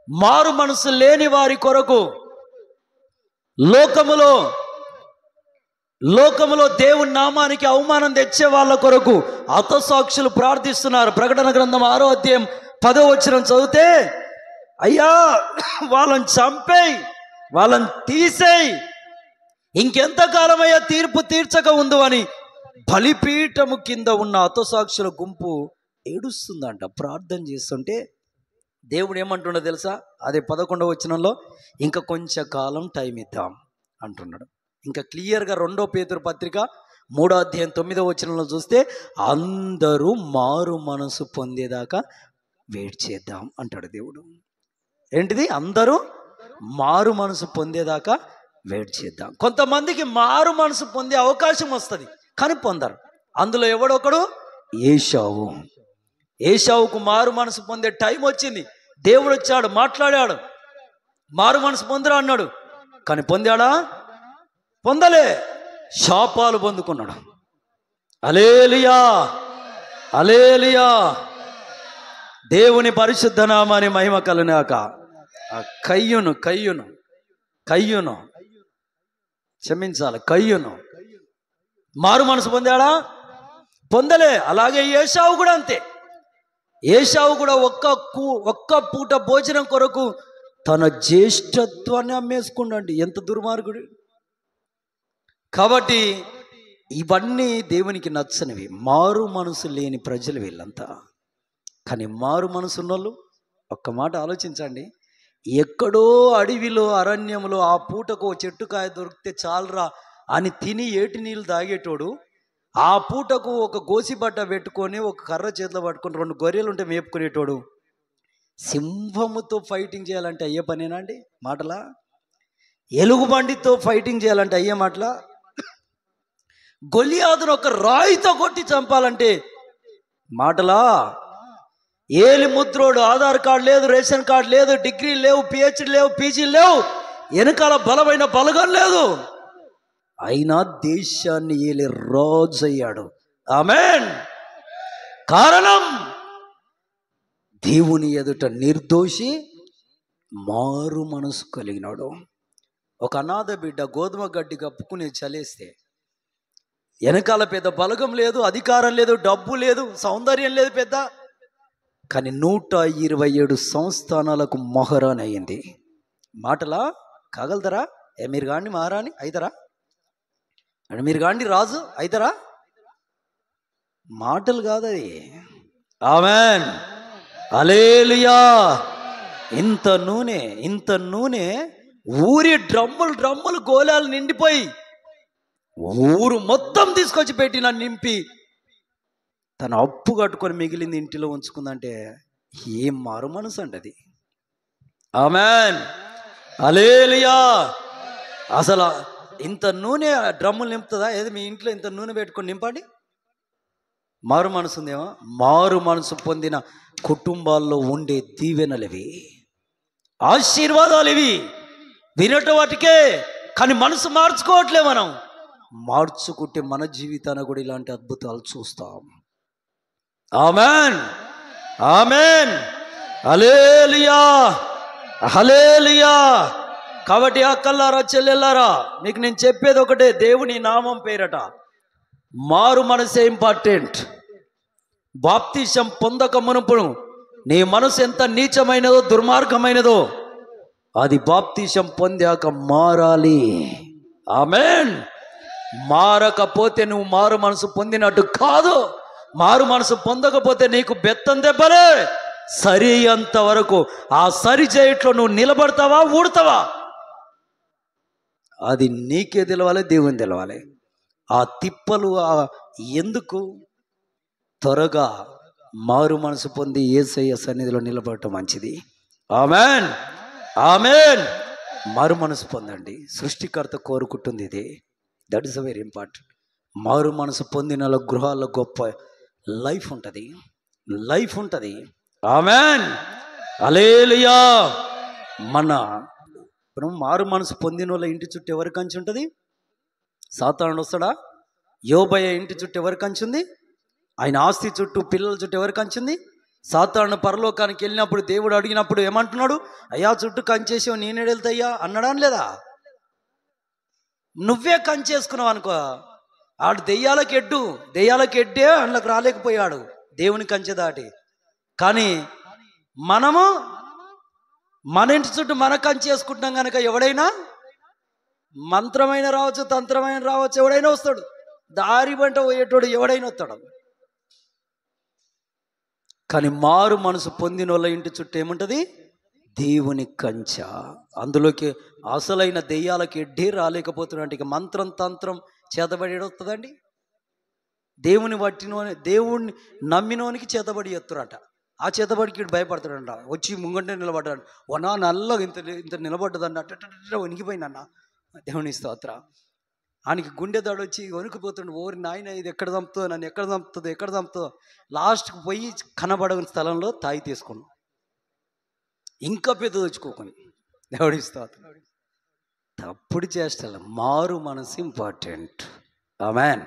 మారు మనసు లేని వారి కొరకు లోకములో దేవుని నామానికి అవమానం తెచ్చే వాళ్ళ కొరకు హతసాక్షులు ప్రార్థిస్తున్నారు. ప్రకటన గ్రంథం 6వ అధ్యాయం 10వ వచనం చదివితే, అయ్యా వాళ్ళని చంపేయి, వాళ్ళని తీసేయి, ఇంకెంతకాలం అయ్యా తీర్పు తీర్చక ఉందో అని బలిపీఠము కింద ఉన్న హతసాక్షుల గుంపు ఏడుస్తుందంట. ప్రార్థన చేస్తుంటే దేవుడు ఏమంటున్నాడో తెలుసా? అదే 11వ వచనంలో, ఇంకా కొంచెం కాలం టైం ఇద్దాం అంటున్నాడు. ఇంకా క్లియర్గా 2వ పేతురు పత్రిక 3వ అధ్యాయం 9వ వచనంలో చూస్తే, అందరూ మారు మనసు పొందేదాకా వెయిట్ చేద్దాం అంటాడు దేవుడు. ఏంటిది? అందరూ మారు మనసు పొందేదాకా వెయిట్ చేద్దాం. కొంతమందికి మారు మనసు పొందే అవకాశం వస్తుంది, కానీ పొందరు. అందులో ఎవడొకడు? ఏశావు. ఏశావుకు మారు మనసు పొందే టైం వచ్చింది. దేవుడు వచ్చాడు, మాట్లాడాడు, మారు మనసు పొందరా అన్నాడు. కానీ పొందాడా? పొందలే. శాపాలు పొందుకున్నాడు. హల్లెలూయా. హల్లెలూయా. దేవుని పరిశుద్ధ నామాని మహిమ కలుగుగాక. కయ్యూను క్షమించాలి. కయ్యూను మారు మనసు పొందాడా? పొందలే. అలాగే ఏశావు కూడా అంతే. ఏశావు కూడా ఒక్క పూట భోజనం కొరకు తన జ్యేష్ఠత్వాన్ని అమ్మేసుకున్నాడు. ఎంత దుర్మార్గుడు! కాబట్టి ఇవన్నీ దేవునికి నచ్చనివి. మారు మనసు లేని ప్రజలు వీళ్ళంతా. కానీ మారు మనసు ఉన్నోళ్ళు ఒక్క మాట ఆలోచించండి. ఎక్కడో అడవిలో అరణ్యంలో ఆ పూటకు చెట్టుకాయ దొరికితే చాలరా అని తిని ఏటి నీళ్ళు తాగేటోడు, ఆ పూటకు ఒక గోసిబట్ట పెట్టుకొని ఒక కర్ర చేతిలో పట్టుకొని 2 గొర్రెలు ఉంటే మేపుకునేటోడు సింహముతో ఫైటింగ్ చేయాలంటే అయ్యే పనేనా అండి? మాటలా? ఎలుగుబండితో ఫైటింగ్ చేయాలంటే అయ్యే మాటలా? గొలియాదును ఒక రాయితో కొట్టి చంపాలంటే మాటలా? ఏలి ముద్రోడు, ఆధార్ కార్డు లేదు, రేషన్ కార్డు లేదు, డిగ్రీ లేవు, పిహెచ్డి లేవు, పీజీ లేవు, వెనకాల బలమైన బలగం లేదు, అయినా దేశాన్ని ఏలే రాజు అయ్యాడు. ఆమేన్. కారణం, దేవుని ఎదుట నిర్దోషి, మారు మనసు కలిగినాడు. ఒక అనాథ బిడ్డ గోధుమ గడ్డి కప్పుకుని చలేస్తే వెనకాల పెద్ద బలగం లేదు, అధికారం లేదు, డబ్బు లేదు, సౌందర్యం లేదు పెద్ద, కానీ 127 సంస్థానాలకు మహారాణి అయింది. మాటలా? కాగలుగుతారా? మీరు కాండి మహారాణి అవుతారా? అంటే మీరు కాండి రాజు అవుతారా? మాటలు కాదు అది. ఆమెన్, హల్లెలూయా. ఇంత నూనె ఊరి డ్రమ్ములు గోళాలు నిండిపోయి ఊరు మొత్తం తీసుకొచ్చి పెట్టిన నింపి తన అప్పు కట్టుకొని మిగిలింది ఇంటిలో ఉంచుకుందంటే ఏం మారు మనసు అండి అది. ఆమెన్, హల్లెలూయా. అసలు ఇంత నూనె డ్రమ్ములు నింపుతుందా? ఏది మీ ఇంట్లో ఇంత నూనె పెట్టుకొని నింపండి. మారు మనసు ఉందేమో. మారు మనసు పొందిన కుటుంబాల్లో ఉండే దీవెనలు ఇవి, ఆశీర్వాదాలు ఇవి. వినటం వాటికే, కానీ మనసు మార్చుకోవట్లే. మనం మార్చుకుంటే మన జీవితాన్ని కూడా ఇలాంటి అద్భుతాలు చూస్తాం. ఆమెన్, ఆమెన్, హల్లెలూయా, హల్లెలూయా. కాబట్టి అక్కలారా, చెల్లెల్లారా, మీకు నేను చెప్పేది ఒకటే, దేవుని నామం పేరట మారు మనసే ఇంపార్టెంట్. బాప్తిసం పొందక మునుపును నీ మనసు ఎంత నీచమైనదో, దుర్మార్గమైనదో, అది బాప్తిసం పొందాక మారాలి. ఆమెన్. మారకపోతే నువ్వు మారు మనసు పొందినట్టు కాదు. మారు మనసు పొందకపోతే నీకు బెత్తం దెబ్బలే. సరి అంత వరకు ఆ సరి చేయట్లో నువ్వు నిలబడతావా, ఊడతావా, అది నీకే తెలవాలి, దేవుని తెలవాలి. ఆ తిప్పలు ఎందుకు? త్వరగా మారు మనసు పొంది యేసయ్య సన్నిధిలో నిలబడటం మంచిది. Amen, amen. మారు మనసు పొందండి. సృష్టికర్త కోరుకుంటుంది ఇది. That is very important. మారు మనసు పొందిన గృహాల్లో గొప్ప లైఫ్ ఉంటుంది, లైఫ్ ఉంటుంది. ఆమెన్, హల్లెలూయా. మనం మారు మనసు పొందిన వాళ్ళ ఇంటి చుట్టూ ఎవరి కంచి ఉంటుంది? సాతానుడు వస్తాడా? యోబయ్య ఇంటి చుట్టూ ఎవరి కంచి ఉంది? ఆయన ఆస్తి చుట్టూ, పిల్లల చుట్టూ ఎవరి కంచి ఉంది? సాతానుడు పరలోకానికి వెళ్ళినప్పుడు దేవుడు అడిగినప్పుడు ఏమంటున్నాడు? అయ్యా చుట్టూ కంచేసావు, నేనే వెళ్తాయ్యా అన్నాడా లేదా? నువ్వే కంచేసుకున్నావు అనుకో. ఆడు దెయ్యాలకు ఎడ్డే అందులోకి రాలేకపోయాడు దేవుని కంచె దాటి. కానీ మనము మన ఇంటి చుట్టూ మన కంచె వేసుకుంటున్నాం కనుక ఎవడైనా మంత్రమైన రావచ్చు, తంత్రమైన రావచ్చు, ఎవడైనా వస్తాడు. దారి వెంట పోయేటోడు ఎవడైనా వస్తాడు. కానీ మారు మనసు పొందిన వాళ్ళ ఇంటి చుట్టూ ఏముంటుంది? దేవుని కంచె. అందులోకి అసలైన దెయ్యాలకి ఎడ్డే రాలేకపోతున్నాడు. ఇక మంత్రం తంత్రం చేతబడి వస్తుందండి. దేవుని దేవుణ్ణి నమ్మినోనికి చేతబడి ఎత్తురంట. ఆ చేతబడికి భయపడతాడంట. వచ్చి ముంగంటే నిలబడ్డాడు. వనా నల్లగా ఇంత నిలబడ్డదండి. అట్ట వణికిపోయిందన్న. దేవుని స్తోత్ర. ఆయనకి గుండె దాడి వచ్చి వణికిపోతుండే. ఓరి నాయన, ఇది ఎక్కడ చంపుతుందో, నన్ను ఎక్కడ చంపుతుందో. లాస్ట్కి పోయి కనబడని స్థలంలో తాయి తీసుకున్నాం. ఇంకా పెద్ద తెచ్చుకోకొని. దేవుని స్తోత్రం. తప్పుడు చేష్టలు. మారు మనసు ఇంపార్టెంట్. ఆమెన్.